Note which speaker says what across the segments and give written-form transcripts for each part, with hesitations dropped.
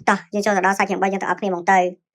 Speaker 1: តោះយើងចូលទៅដល់សាច់រឿង3យើងទាំងអស់គ្នាមកទៅ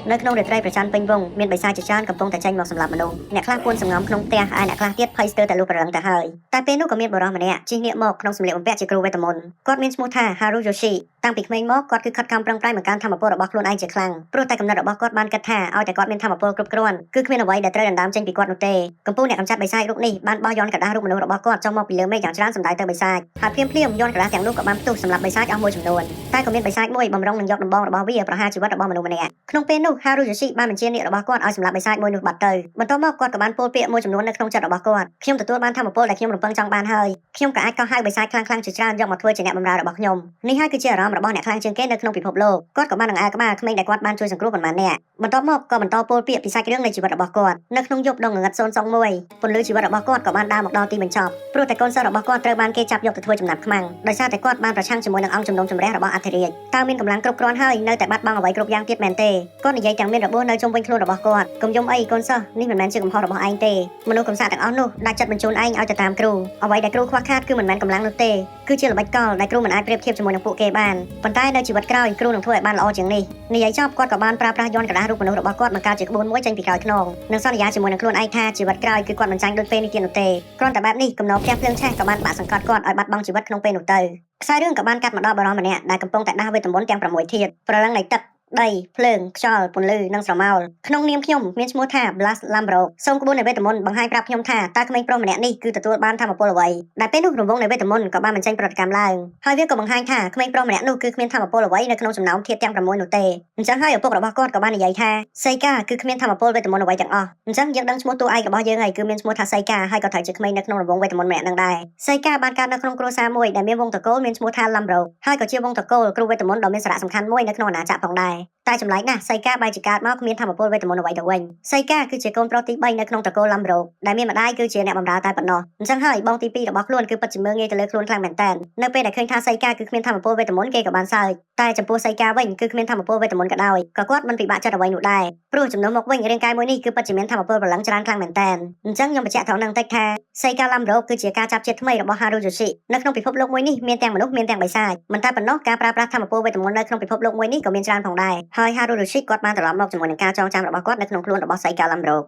Speaker 1: នៅក្នុងរាត្រីប្រច័ណ្ឌពេញវងមានបិសាចជាច្រើនកំពុងតែចេញមកសម្លាប់មនុស្សអ្នកខ្លះពួនសំងំក្នុងផ្ទះហើយអ្នកខ្លះទៀតភ័យស្ទើរតែលុះប្រលឹងទៅហើយតែពេលនោះក៏មានបុរសម្នាក់ជិះងាកមកក្នុងសម្លៀកបំពាក់ជាគ្រូវេទមន្តគាត់មានឈ្មោះថា Haru Yoshi តាំងពីក្មេងមកគាត់គឺខិតខំប្រឹងប្រែងបង្កើនធម៌ពលរបស់ខ្លួនឯងជាខ្លាំងព្រោះតែកំណត់របស់គាត់បានគិតថាឲ្យតែគាត់មានធម៌ពលគ្រប់គ្រាន់គឺគ្មានអ្វីដែលត្រូវដណ្ដើមចេញពីគាត់នោះទេកំពូលអ្នកកម្ចាត់បិសាចរូបនេះបានបោះយន្តក្រដាសរូបមនុស្សរបស់គាត់ចុះមកពីលើមេឃយ៉ាងច្រើនសម្ដៅទៅបិសាចហើយភ្លាមយន្តក្រដាសទាំងនោះក៏បានផ្ទុះសម្រាប់បិសាចអស់មួយចំនួនតែក៏មានបិសាចមួយបំរុងនឹងយកដំបងរបស់វាប្រហារជីវិតរបស់មនុស្សម្នាក់ក្នុងពេលនោះ Haru Yoshi បានបញ្ជានាគរបស់គាត់ឲ្យសម្លាប់បិសាចមួយនោះបាត់ទៅបន្ទាប់មកគាត់ក៏បានពោលពាក្យមួយចំនួននៅក្នុងចិត្តរបស់គាត់ខ្ញុំទទួលបានធម៌ពលដែលខ្ញុំរំពឹងចង់បានហើយខ្ញុំក៏អាចកោះហៅបិសាចខ្លាំងៗជាច្រើនយកមកធ្វើជាអ្នកបម្រើរបស់ខ្ញុំនេះហើយគឺជាអារម្មណ៍របស់អ្នកខ្លាំងជាងគេនៅក្នុងពិភពលោកគាត់ក៏បាននឹងអើក្បាលក្មេងដែលគាត់បានជួយសង្គ្រោះប៉ុន្មានអ្នកបន្ទាប់មកក៏បន្តពោលពាក្យពីសាច់រឿងនៃជីវិតរបស់គាត់នៅក្នុងយប់ដងងឹត001ពន្លឺជីវិតរបស់គាត់ក៏បានដើរមកដល់ទីបញ្ចប់ព្រោះតែកូនសិស្សរបស់គាត់ត្រូវបានគេចាប់យកទៅធ្វើចំណាប់ខ្មាំងដោយសារតែគាត់បានប្រឆាំងជាមួយនឹងអង្គជំនុំជម្រះរបស់អធិរាជតើមានកម្លាំងគ្រប់គ្រាន់ហើយនៅតែបាត់បង់អ្វីគ្រប់យ៉ាងទៀតមែនទេគាត់និយាយទាំងមានរបួសនៅជុំវិញខ្លួនរបស់គាត់កុំយំអីកូនសិស្សនេះមិនមែនជាកំហុសរបស់ឯងទេមនុស្សកំសាកទាំងអស់នោះដាច់ចិត្តបញ្ជូនឯងឲ្យទៅតាមគ្រូអ្វីដែលគ្រូខ្វះខាតគឺមិនមែនកម្លាំងនោះទេគឺជាល្បិចកលដែលគ្រូមិនអាចប្រៀបធៀបជាមួយនឹងពួកគេបានប៉ុន្តែនៅជីវិតក្រោយគ្រូនឹងធ្វើឲ្យបានល្អជាងនេះនិយាយចប់គាត់ក៏បានប្រើប្រាស់យន្តក្រដាសរូបមនុស្សរបស់គាត់បង្កើតជាក្បួនមួយចេញពីក្រោយខ្នងនិងសន្យាជាមួយនឹងខ្លួនឯងថាជីវិតក្រោយគឺគាត់មិនចាញ់ដូចពេលនេះទៀតនោះទេគ្រាន់តែបែបនេះកំណោផ្ទះភ្លើងឆេះក៏បានបាក់សង្កត់គាត់ឲ្យបាត់បង់ជីវិតក្នុងពេលនោះទៅខ្សែរឿងក៏បានកាត់មកដល់បរិសម្នាក់ដែលកំពុងតែដាស់វេទមន្តទាំង6ធាតុប្រលឹងនៃទឹកដីភ្លើងខ្យល់ពន្លឺនិងស្រមោលក្នុងនាមខ្ញុំមានឈ្មោះថា Blast Lambro សូមក្បួននៃវេទមន្តបង្ហាញប្រាប់ខ្ញុំថាតើក្មេងប្រុសម្នាក់នេះគឺទទួលបានធម៌ពលអ្វីដែលពេលនោះរង្វង់នៃវេទមន្តក៏បានបញ្ចេញប្រតិកម្មឡើងហើយវាក៏បង្ហាញថាក្មេងប្រុសម្នាក់នោះគឺគ្មានធម៌ពលអ្វីនៅក្នុងចំណោមធាតុទាំង6នោះទេអញ្ចឹងហើយឪពុករបស់គាត់ក៏បាននិយាយថា Seika គឺគ្មានធម៌ពលវេទមន្តអ្វីទាំងអស់អញ្ចឹងយើងដឹងឈ្មោះតួឯករបស់យើងហើយគឺមានឈ្មោះថា Seika ហើយក៏ត្រូវជាក្មេងនៅក្នុងរង្វង់វេទមន្តម្នាក់នឹងដែរ Seika បានកើតនៅក្នុងគ្រួសារមួយដែលមានវង្សត្រកូលមានឈ្មោះថា Lambro ហើយក៏ជាវង្សត្រកូលគ្រូវេទមន្តដ៏មានសារៈសំខាន់មួយនៅក្នុងអាណាចក្រផងដែរតែចម្លែកណាស់សៃកាបែរជាកើតមកគ្មានធម៌ពលវេទមន្តអ្វីទៅវិញសៃកាគឺជាកូនប្រុសទី3នៅក្នុងត្រកូលឡាំរោដែលមានម្ដាយគឺជាអ្នកបម្រើតែប៉ុណ្ណោះអញ្ចឹងហើយបងទី2របស់ខ្លួនគឺពិតជាមើងងាយទៅលើខ្លួនខ្លាំងមែនតើនៅពេលដែលឃើញថាសៃកាគឺគ្មានធម៌ពលវេទមន្តគេក៏បានសើចតែចំពោះសៃកាវិញគឺគ្មានធម៌ពលវេទមន្តក៏ដោយក៏គាត់មិនពិបាកចិត្តអ្វីនោះដែរព្រោះចំនួនមកវិញរាងកាយមួយនេះគឺពិតជាមានធម៌ពលប្រឡឹងច្រើនខ្លាំងមែនតើអញ្ចឹងខ្ញុំបញ្ជាក់ត្រង់នឹងតិចថាសៃកាឡាំរោគឺជាការចាប់ជាតិថ្មីរបស់ Haru Yoshi នៅក្នុងពិភពលោកមួយនេះមានទាំងមនុស្សមានទាំងបិសាចមិនតែប៉ុណ្ណោះការប្រើប្រាស់ធម៌ពលវេទមន្តនៅក្នុងពិភពលោកមួយនេះក៏មានច្រើនផងដែរហើយ Haru Yoshi គាត់បានត្រឡប់មកជាមួយនឹងការចងចាំរបស់គាត់នៅក្នុងខ្លួនរបស់សៃកាឡាំរោ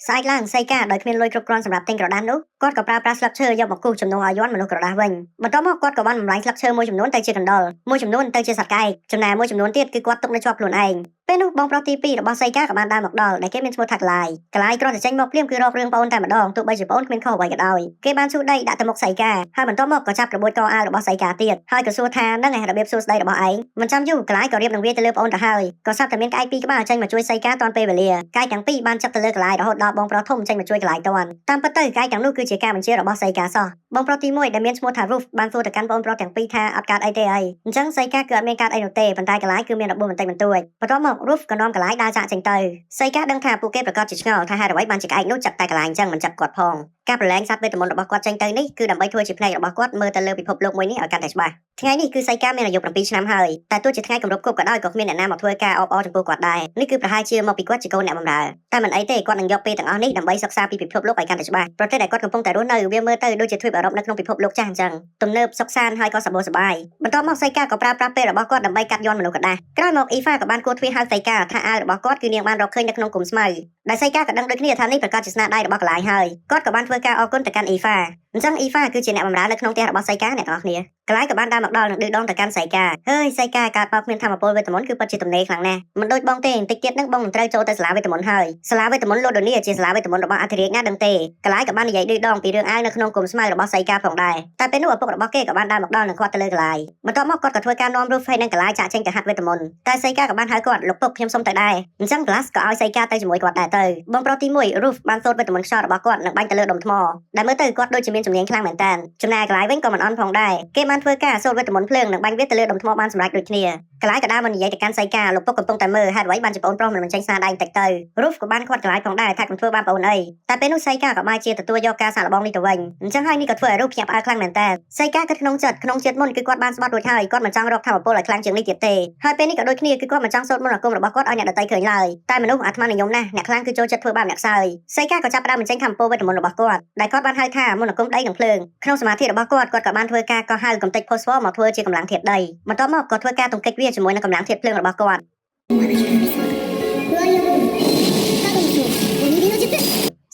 Speaker 1: ស្អែកឡើងសៃកាដោយគ្មានលុយគ្រប់គ្រាន់សម្រាប់ទិញក្រដាសនោះគាត់ក៏ប្រើប្រាស់ស្លឹកឈើយកមកគូសជំនួសឲ្យយ័ន្តមនុស្សក្រដាសវិញបន្ទាប់មកគាត់ក៏បានបំលែងស្លឹកឈើមួយចំនួនទៅជាកណ្ដុរមួយចំនួនទៅជាសត្វកែកចំណែកមួយចំនួនទៀតគឺគាត់ទុកនៅជាប់ខ្លួនឯងពេលនោះបងប្រុសទី2របស់សៃកាក៏បានដើរមកដល់ដែលគេមានឈ្មោះថាកឡាយគ្រាន់តែចេញមកភ្លាមគឺរករឿងប្អូនតែម្ដងទោះបីជាប្អូនគ្មានខុសអ្វីក៏ដោយគេបានឈូសដីដាក់ទៅមុខសៃកាហើយបន្ទាប់មកក៏ចាប់ក្របួយកអាវរបស់សៃកាទៀតហើយក៏សួរថានឹងឯរបៀបសួរស្ដីរបស់ឯងមិនចាំយូរកឡាយក៏រៀបនឹងវាទៅលើប្អូនទៅហើយក៏សាប់តែមានក្អែកពីរក្បាលចេញមកជួយសៃកាតាន់ពេលវេលាក្អែកទាំងពីរបានចាប់ទៅលើកឡាយរហូតដល់បងប្រុសធំចេញមកជួយកឡាយតាន់តាមពិតទៅក្អែកទាំងនោះគឺជាការបញ្ជារបស់សៃកាសោះបងប្រុសទី1ដែលមានឈ្មោះថា Roof បានសួរទៅកាន់បងប្រុសទាំងពីរថាអត់កើតអីទេអីអញ្ចឹងសៃកាគឺអត់មានកើតអីនោះទេប៉ុន្តែកឡាយគឺមានរបួសបន្តិចបន្តួចបន្ទាប់មក Roof ក៏នាំកឡាយដើរចាក់ចេញទៅសៃកាដឹងថាពួកគេប្រកាសជាឆ្ងល់ថាហេតុអ្វីបានជាក្អែកនោះចាប់តែកន្លែងអញ្ចឹងមិនចាប់គាត់ផងការប្រឡែងសត្វវេទមន្តរបស់គាត់ចេញទៅនេះគឺដើម្បីធ្វើជាផ្នែករបស់គាត់មើលទៅលើពិភពលោកមួយនេះឲ្យកាន់តែច្បាស់ថ្ងៃនេះគឺសៃកាមានអាយុ7ឆ្នាំហើយតែទោះជាថ្ងៃគម្រប់គប់ក៏ដោយក៏គ្មានអ្នកណាមកធ្វើការអបអរចំពោះគាត់ដែរនេះគឺប្រហែលជាមកពីគាត់ជាកូនអ្នកបម្រើតែមិនអីទេគាត់នឹងយកពេលទាំងអស់នេះដើម្បីសិក្សាពីពិភពលោកឲ្យកាន់តែច្បាស់ប្រទេសដែលគាត់កំពុងតែរស់នៅវាមើលទៅដូចជាទ្វីបអឺរ៉ុបនៅក្នុងពិភពលោកចាស់អញ្ចឹងទំនើបសុខសាន្តហើយក៏សម្បូរសប្បាយបន្ទាប់មកសៃកាក៏ប្រើប្រាស់ពេលរបស់គាត់ដើម្បីកាត់យន្តមនុស្សក៏ដែរក្រោយមកអ៊ីហ្វាក៏បានគួរទ្វារហៅសៃកាថាអាវរបស់គាត់គឺនាងបានរកឃើញនៅក្នុងគុម្ស្មៅដែលសៃកាក៏ដឹងដូចគ្នាថានេះប្រកាសជាស្នាដៃរបស់កន្លែងហើយគាត់ក៏បានធ្វើការអរគុណទៅកាន់អ៊ីហ្វាអញ្ចឹងអ៊ីហ្វាគឺជាអ្នកបម្រើនៅក្នុងផ្ទះរបស់សៃកាអ្នកទាំងអស់គ្នាកន្លែងក៏បានដើរមកដល់នឹងឌឺដងទៅកាន់សៃកាហើយសៃកាកើតមកគ្មានធម៌ពលវេទមន្តគឺពិតជាទំនេរខ្លាំងណាស់មិនដូចបងទេបន្តិចទៀតនឹងបងនឹងត្រូវចូលទៅសាលាវេទមន្តហើយសាលាវេទមន្តលូដូនីជាសាលាវេទមន្តរបស់អធិរាជណាដឹងទេកន្លែងក៏បាននិយាយឌឺដងពីរឿងអាវនៅក្នុងគុម្ស្មៅរបស់សៃកាផងដែរតែពេលនោះឪពុករបស់គេក៏បានដើរមកដល់នឹងគាត់ទៅលើកន្លែងបន្ទាប់មកគាត់ក៏ធ្វើការនាំរូបហើយនឹងកន្លែងចាក់ចេញទៅហាត់វេទមន្តតែសៃកាក៏បានហៅគាត់លោកពុកខ្ញុំសុំទៅដែរអញ្ចឹង Glass ក៏ឲ្យសៃកាទៅជាមួយគាត់ដែរទៅបងប្រុសទី1 Roof បានសូត្រវេទមន្តខ្យល់របស់គាត់នឹងបាញ់ទៅលើដុំថ្មដែលមើលទៅគាត់ដូចជាមានជំនាញខ្លាំងមែនតើចំណែកកន្លែងវិញក៏មិនអន់ផងដែរគេបានធ្វើការសូត្រវេទមន្តភ្លើងនឹងបាញ់វាទៅលើដុំថ្មបានសម្រេចដូចគ្នាកន្លែងក៏ដើរមកនិយាយទៅកាន់សៃកាលោកពុកកំពុងតែមើលហេតុអ្វីបានជាប្អូនប្រុសមិនចេញស្នាដៃបន្តិចទៅ Roof ក៏បានគាត់កន្លែងផងដែរថាកុំធ្វើបានប្អូនអីតែពេលនោះសៃកាក៏បានជាទទួលយកការសាកល្បងនេះទៅវិញអញ្ចឹងហើយនេះក៏ធ្វើឲ្យ Roof ភ្ញាក់ផ្អើលខ្លាំងមែនតើសៃកាគិតក្នុងជាតិមុនគឺគាត់បានស្បត់រួចហើយគាត់មិនចង់រកធម៌ពលឲ្យខ្លាំងជាងនេះទៀតទេហើយពេលនេះក៏ដូចគ្នាគឺគាត់មិនចង់សូត្រមន្តអាគមរបស់គាត់ឲ្យអ្នកដទៃឃើញឡើយតែមនុស្សអាត្មានិយមណាស់អ្នកខ្លាំងគឺចូលចិត្តធ្វើបាបអ្នកខ្សោយសៃកាក៏ចាប់ផ្ដើមបញ្ចេញធម៌ពលវេទមន្តរបស់គាត់ដែលគាត់បានហៅថាមន្តអាគមដីនិងភ្លើងក្នុងសមាធិរបស់គាត់ក៏បានធ្វើការកោះហៅកំទេចផូស្វ័រមកធ្វើជាកម្លាំងធាតុដីបន្ទាប់មកក៏ធ្វើការទង្គិចវា ជាមួយនឹងកម្លាំងធាតុភ្លើងរបស់គាត់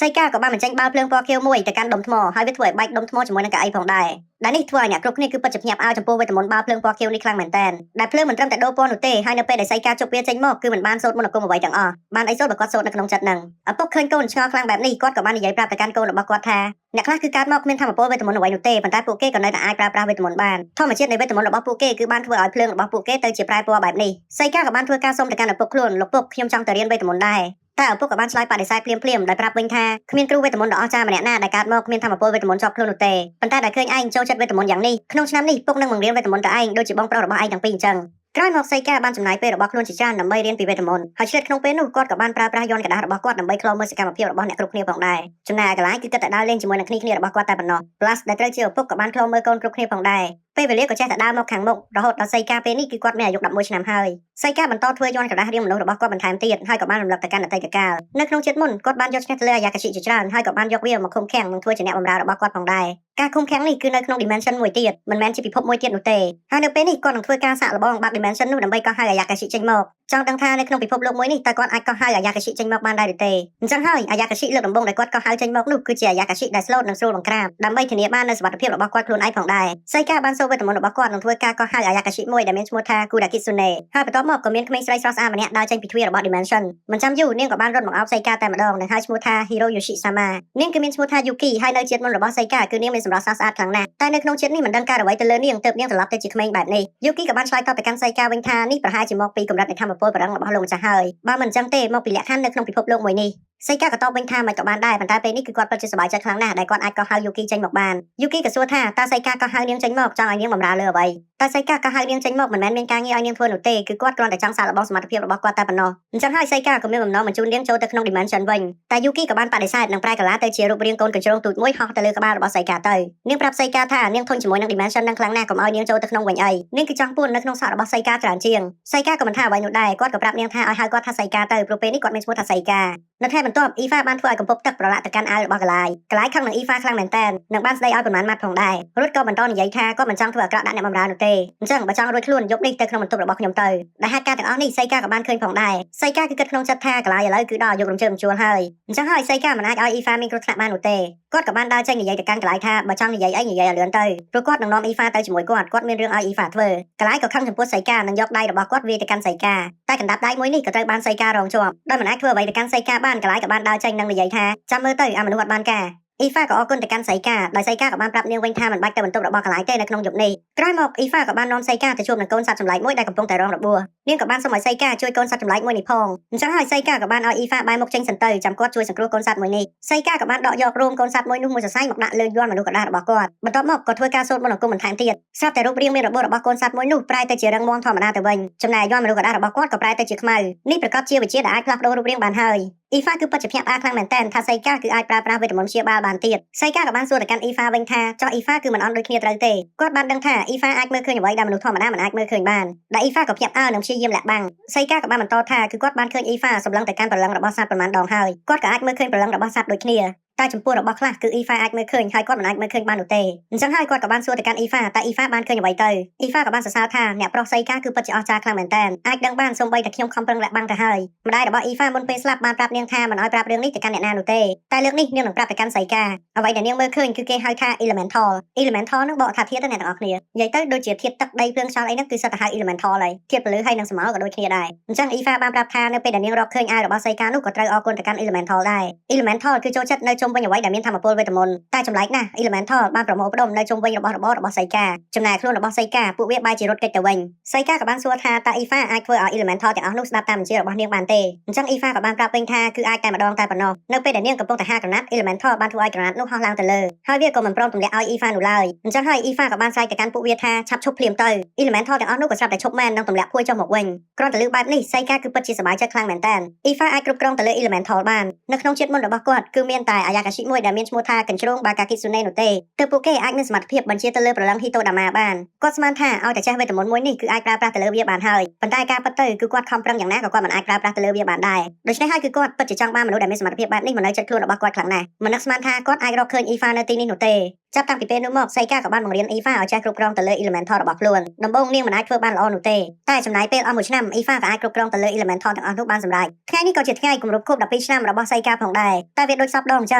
Speaker 1: សៃកាក៏បានបញ្ចេញបាល់ភ្លើងពណ៌ខៀវមួយទៅកាន់ដុំថ្មហើយវាធ្វើឲ្យបែកដុំថ្មជាមួយនឹងកៅអីផងដែរដែលនេះធ្វើឲ្យអ្នកគ្រប់គ្នាគឺពិតជាភ្ញាក់ផ្អើលចំពោះវេទមន្តបាល់ភ្លើងពណ៌ខៀវនេះខ្លាំងមែនទែនដែលភ្លើងមិនត្រឹមតែដូរពណ៌នោះទេហើយនៅពេលដែលសៃកាជប់វាចេញមកគឺមិនបានសូត្រមន្តអាគមអ្វីទាំងអស់បានអីសូត្របើគាត់សូត្រនៅក្នុងចិត្តនឹងឪពុកឃើញកូនឆ្ងល់ខ្លាំងបែបនេះគាត់ក៏បាននិយាយប្រាប់ទៅកាន់កូនរបស់គាត់ថាអ្នកខ្លះគឺកើតមកគ្មានធម៌ពលវេទមន្តអ្វីនោះទេប៉ុន្តែពួកគេក៏នៅតែអាចប្រើប្រាស់វេទមន្តបានធម្មជាតិនៃវេទមន្តរបស់ពួកគេគឺបានធ្វើឲ្យភ្លើងរបស់ពួកគេទៅជាប្រែពណ៌បែបនេះសៃកាក៏បានធ្វើការសុំទៅកាន់ឪពុកខ្លួនលោកពុកខ្ញុំចង់ទៅរៀនវេទមន្តដែរតែឪពុកក៏បានឆ្លើយបដិសេធភ្លាមៗដោយប្រាប់វិញថាគ្មានគ្រូវេទមន្តដ៏អស្ចារ្យម្នាក់ណាដែលកើតមកគ្មានធម៌ពលវេទមន្តជាប់ខ្លួននោះទេប៉ុន្តែដែលឃើញឯងចូលចិត្តវេទមន្តយ៉ាងនេះក្នុងឆ្នាំនេះពុកនឹងបង្រៀនវេទមន្តទៅឯងដូចជាបងប្រុសរបស់ឯងទាំងពីរអញ្ចឹងក្រោយមកសៃកាបានចំណាយពេលរបស់ខ្លួនជាច្រើនដើម្បីរៀនពីវេទមន្តហើយឆ្លៀតក្នុងពេលនោះគាត់ក៏បានប្រើប្រាស់យន្តកណ្ដាស់របស់គាត់ដើម្បីឃ្លាំមើលសកម្មភាពរបស់អ្នកគ្រប់គ្នាផងដែរចំណែកឯកន្លែងគឺគិតតែដើរលេងជាមួយនឹងគ្នារបស់គាត់តែប៉ុណ្ណោះ Plus ដែលត្រូវជាឪពុកក៏បានឃ្លាំមើលកូនគ្រប់គ្នាផងដែរពេលវេលាក៏ចេះតែដើរមកខាងមុខរហូតដល់សៃកាពេលនេះគឺគាត់មានអាយុ11ឆ្នាំហើយសៃកាបន្តធ្វើយន្តកណ្ដាស់រៀងមនុស្សរបស់គាត់បន្ថែមទៀតហើយក៏បានរំលឹកទៅកាន់អតីតកាលនៅក្នុងជាតិមុនគាត់បានយកឈ្នះទៅលើអាយ៉ាកាស៊ីជាច្រើនហើយក៏បានយកវាមកឃុំឃាំងនិងធ្វើជាអ្នកបម្រើរបស់គាត់ផងដែរការឃុំឃាំងនេះគឺនៅក្នុង dimension មួយទៀតមិនមែនជាពិភពមួយទៀតនោះទេហើយនៅពេលនេះគាត់នឹងធ្វើការសាកល្បងបាក់ dimension នោះដើម្បីកោះហៅអាយ៉ាកាស៊ីចេញមកចង់ដឹងថានៅក្នុងពិភពលោកមួយនេះតើគាត់អាចកោះហៅអាយ៉ាកាស៊ីចេញមកបានដែរឬទេអញ្ចឹងហើយអាយ៉ាកាស៊ីលើកដំបូងដែលគាត់កោះហៅចេញមកនោះគឺជាអាយ៉ាកាស៊ីដែលស្លូតនិងស្រួលបង្ក្រាបដើម្បីធានាបាននូវសុវត្ថិភាពរបស់គាត់ខ្លួនឯងផងដែរសៃកាបានសូវវេទមន្តរបស់គាត់នឹងធ្វើការកោះហៅអាយ៉ាកាស៊ីមួយដែលមានឈ្មោះថាគូដាគីស៊ូណេហើយបន្ទាប់មកក៏មានក្មេងស្រីស្រស់ស្អាតម្នាក់ដើរចេញពីទ្វាររបស់ dimension មិនចាំយូរនាងក៏បានរត់មកអោបសៃកាតែម្ដងនិងហៅឈ្មោះថា Hiroyoshi Sama នាងគឺមានឈ្មោះថា Yuki ហើយនៅជាតិមុនរបស់សៃកាគឺនាងមានសម្រស់ស្រស់ស្អាតខ្លាំងណាស់តែនៅក្នុងជាតិនេះមិនដឹងកើតអ្វីទៅលើនាងទើបនាងត្រឡប់ទៅជាក្មេងបែបនេះ Yuki ក៏បានឆ្លើយតបទៅកាន់សៃកាវិញថានេះប្រហែលជាមកពីកម្រិតនៃធម៌ពលបរិងរបស់លោកម្ចាស់ហើយបើមិនអញ្ចឹងទេមកពីលក្ខខណ្ឌនៅក្នុងពិភពលោកមួយនេះសៃកាក៏តបវិញថាមិនក៏បានដែរប៉ុន្តែពេលនេះគឺគាត់ពិតជាសប្បាយចិត្តខ្លាំងណាស់ដែលគាត់អាចកោះហៅ Yuki ចេញមកបាន Yuki ក៏សួរថាតើសៃកាកោះហៅនាងចេញមកចង់ឲ្យនាងបម្រើលើអ្វីតែសៃកាកោះហៅនាងចេញមកមិនមែនមានការងារឲ្យនាងធ្វើនោះទេគឺគាត់គ្រាន់តែចង់សាកល្បងសមត្ថភាពរបស់គាត់តែប៉ុណ្ណោះអញ្ចឹងហើយសៃកាក៏មានបំណងបញ្ជូននាងចូលទៅក្នុង dimension វិញតែ Yuki ក៏បានបដិសេធនិងប្រែកាឡាទៅជារូបរាងកូនកញ្ជ្រោងទូចមួយហោះទៅលើក្បាលរបស់សៃកាទៅនាងប្រាប់សៃកាថានាងធន់ជាមួយនឹង dimension នឹងខ្លាំងណាស់កុំឲ្យនាងចូលទៅក្នុងវិញអីនាងគឺចង់ពួននៅក្នុងសក់របស់សៃកាច្រើនជាងសៃកាក៏មិនថាអ្វីនោះដែរគាត់ក៏ប្រាប់នាងថាឲ្យហៅគាត់ថាសៃកាទៅព្រោះពេលនេះគាត់មានឈ្មោះថាសៃកានៅថ្ងៃបន្ទាប់អ៊ីហ្វាបានធ្វើឲ្យកំពប់ទឹកប្រឡាក់ទៅកាន់អាវរបស់កឡាយខឹងនឹងអ៊ីហ្វាខ្លាំងមែនតើនឹងបានស្ដីឲ្យប៉ុន្មានម៉ាត់ផងដែររត់ក៏បន្តនិយាយថាគាត់មិនចង់ធ្វើអាក្រក់ដាក់អ្នកបម្រើនោះទេអញ្ចឹងបើចង់រួចខ្លួនយកនេះទៅក្នុងបន្ទប់របស់ខ្ញុំទៅដែលហេតុការណ៍ទាំងអស់នេះសៃកាក៏បានឃើញផងដែរសៃកាគឺគិតក្នុងចិត្តថាកឡាយឥឡូវគឺដល់យករំជើបរំជួលហើយអញ្ចឹងហើយសៃកាមិនអាចឲ្យអ៊ីហ្វាមានគ្រោះថ្នាក់បាននោះទេគាត់ក៏បានដើរចេញនិយាយទៅកាន់កឡាយថាបើចង់និយាយអីនិយាយឲ្យលឿនទៅព្រោះគាត់នឹងនាំអ៊ីហ្វាទៅជាមួយគាត់មានរឿងឲ្យអ៊ីហ្វាធ្វើកឡាយក៏ខឹងចំពោះសៃកានិងយកដៃរបស់គាត់វាយទៅកាន់សៃកាតែកណ្ដាប់ដៃមួយនេះក៏ត្រូវបានសៃការងជាប់ដោយមិនអាចធ្វើអ្វីទៅកាន់សៃកាបានកឡាយក៏បានដើរចេញនិងនិយាយថាចាំមើលទៅអាមនុស្សអត់បានការអ៊ីហ្វាក៏អរគុណទៅកាន់សៃកាដោយសៃកាក៏បានប្រាប់នាងវិញថាមិនបាច់ទៅបន្ទប់របស់កន្លែងទេនៅក្នុងយប់នេះក្រោយមកអ៊ីហ្វាក៏បាននាំសៃកាទៅជួបនឹងកូនសត្វចម្លែកមួយដែលកំពុងតែរងរបួសនាងក៏បានសុំឲ្យសៃកាជួយកូនសត្វចម្លែកមួយនេះផងអញ្ចឹងហើយសៃកាក៏បានឲ្យអ៊ីហ្វាបែរមុខចេញសិនទៅចាំគាត់ជួយសង្គ្រោះកូនសត្វមួយនេះសៃកាក៏បានដកយករោមកូនសត្វមួយនោះមួយសរសៃមកដាក់លើយន្តមនុស្សកណ្ដាស់របស់គាត់បន្ទាប់មកក៏ធ្វើការសូត្រមន្តអង្គមបន្ថែមទៀតស្រាប់តែរូបរាងមានរបួសរបស់កូនសត្វមួយនោះប្រែទៅជារឹងមាំធម្មតាទៅវិញចំណែកយន្តមនុស្សកណ្ដាស់របស់គាត់ក៏ប្រែទៅជាខ្មៅនេះប្រកាសជាវិជាដែលអាចផ្លាស់ប្ដូររូបរាងបានហើយអ៊ីហ្វាគឺពិតជាភ្ញាក់ផ្អើលខ្លាំងមែនទែនថាសៃកាគឺអាចប្រើប្រាស់វេទមន្តព្យាបាលបានទៀតសៃកាក៏បានសួរទៅកាន់អ៊ីហ្វាវិញថាចុះអ៊ីហ្វាគឺមិនអន់ដូចគ្នាត្រូវទេគាត់បានដឹងថាអ៊ីហ្វាអាចមើលឃើញអ្វីដែលមនុស្សធម្មតាមិនអាចមើលឃើញបានដែលអ៊ីហ្វាក៏ភ្ញាក់ផ្អើលនិងព្យាយាមលាក់បាំងសៃកាក៏បានបន្តថាគឺគាត់បានឃើញអ៊ីហ្វាសម្លឹងទៅកាន់ព្រលឹងរបស់សត្វប៉ុន្មានដងហើយគាត់ក៏អាចមើលឃើញព្រលឹងរបស់សត្វដូចគ្នាតែចំពោះរបស់ខ្លះគឺអ៊ីហ្វាអាចមើលឃើញហើយគាត់មិនអាចមើលឃើញបាននោះទេអញ្ចឹងហើយគាត់ក៏បានសួរទៅកាន់អ៊ីហ្វាតើអ៊ីហ្វាបានឃើញអ្វីទៅអ៊ីហ្វាក៏បានសរសើរថាអ្នកប្រុសសៃកាគឺពិតជាអស្ចារ្យខ្លាំងមែនទែនអាចដឹងបានសូម្បីតែខ្ញុំខំប្រឹងលាក់បាំងទៅហើយម្ដាយរបស់អ៊ីហ្វាមុនពេលស្លាប់បានប្រាប់នាងថាមិនឲ្យប្រាប់រឿងនេះទៅកាន់អ្នកណានោះទេតែលើកនេះនាងនឹងប្រាប់ទៅកាន់សៃកាអ្វីដែលនាងមើលឃើញគឺគេហៅថា elemental នឹងបកថាធាតុទៅអ្នកទាំងអស់គ្នានិយាយទៅដូចជាធាតុទឹកដីភ្លើងខ្យល់អីហ្នឹងគឺសិតតែហៅ elemental ហើយធាតុពលឺហើយនឹងស្មៅក៏ដូចគ្នាដែរអញ្ចឹងអ៊ីហ្វាបានប្រាប់ថានៅពេលដែលនាងរកឃើញអាវរបស់សៃកានោះក៏ត្រូវអរគុណទៅកាន់ elemental ដែរ elemental គឺចូលចិត្តនៅជុំវិញអ្វីដែលមានធម៌ពលវេទមន្តតែចម្លែកណាស់ elemental បានប្រមូលផ្ដុំនៅជុំវិញរបស់របររបស់សៃកាចំណែកខ្លួនរបស់សៃកាពួកវាបែរជារត់គេចទៅវិញសៃកាក៏បានសួរថាតើអ៊ីហ្វាអាចធ្វើឲ្យ elemental ទាំងអស់នោះស្ដាប់តាមបញ្ជារបស់នាងបានទេអញ្ចឹងអ៊ីហ្វាក៏បានប្រាប់វិញថាគឺអាចតែម្ដងតែប៉ុណ្ណោះនៅពេលដែលនាងកំពុងតែហាក្រណាត់ elemental បានធ្វើឲ្យក្រណាត់នោះហោះឡើងទៅលើហើយវាក៏មិនព្រមទម្លាក់ឲ្យអ៊ីហ្វានោះឡើយអញ្ចឹងហើយអ៊ីហ្វាក៏បានស្រែកទៅកាន់ពួកវាថាឆាប់ឈប់ភ្លាមទៅ elemental ទាំងអស់នោះក៏ស្រាប់តែឈប់មែននិងទម្លាក់ភួយចុះមកវិញគ្រាន់តែលើបែបនេះសៃកាគឺពិតជាសប្បាយចិត្តខ្លាំងមែនតើអ៊ីហ្វាអាចគ្រប់គ្រងទៅលើ elemental បាននៅក្នុងជាតិមុនរបស់គាត់គឺមានតែអាយ៉ាកាស៊ីមួយដែលមានឈ្មោះថាកញ្ជ្រោងបាកាគីស៊ូណេនោះទេទើបពួកគេអាចមានសមត្ថភាពបញ្ជាទៅលើប្រឡឹងហ៊ីតូដាម៉ាបានគាត់ស្មានថាឲ្យតែចេះវេទមន្តមួយនេះគឺអាចប្រើប្រាស់ទៅលើវាបានហើយប៉ុន្តែការពិតទៅគឺគាត់ខំប្រឹងយ៉ាងណាក៏គាត់មិនអាចប្រើប្រាស់ទៅលើវាបានដែរដូច្នេះហើយគឺគាត់ពិតជាចង់បានមនុស្សដែលមានសមត្ថភាពបែបនេះមកនៅជិតខ្លួនរបស់គាត់ខ្លាំងណាស់មិននឹកស្មានថាគាត់អាចរកឃើញអ៊ីហ្វានៅទីនេះនោះទេ ចាប់តាំងពីពេលនោះមកសៃកាក៏បានបង្រៀនអ៊ីហ្វាឲ្យចេះគ្រប់គ្រងទៅលើ elemental របស់ខ្លួនដំបូងនាងមិនអាចធ្វើបានល្អនោះទេតែចំណាយពេលអស់មួយឆ្នាំអ៊ីហ្វាក៏អាចគ្រប់គ្រងទៅលើ elemental ទាំងអស់នោះបានសម្រេចថ្ងៃនេះក៏ជាថ្ងៃគម្រប់ខួប12ឆ្នាំរបស់សៃកាផងដែរតែវាដូចសពដងអញ្ចឹ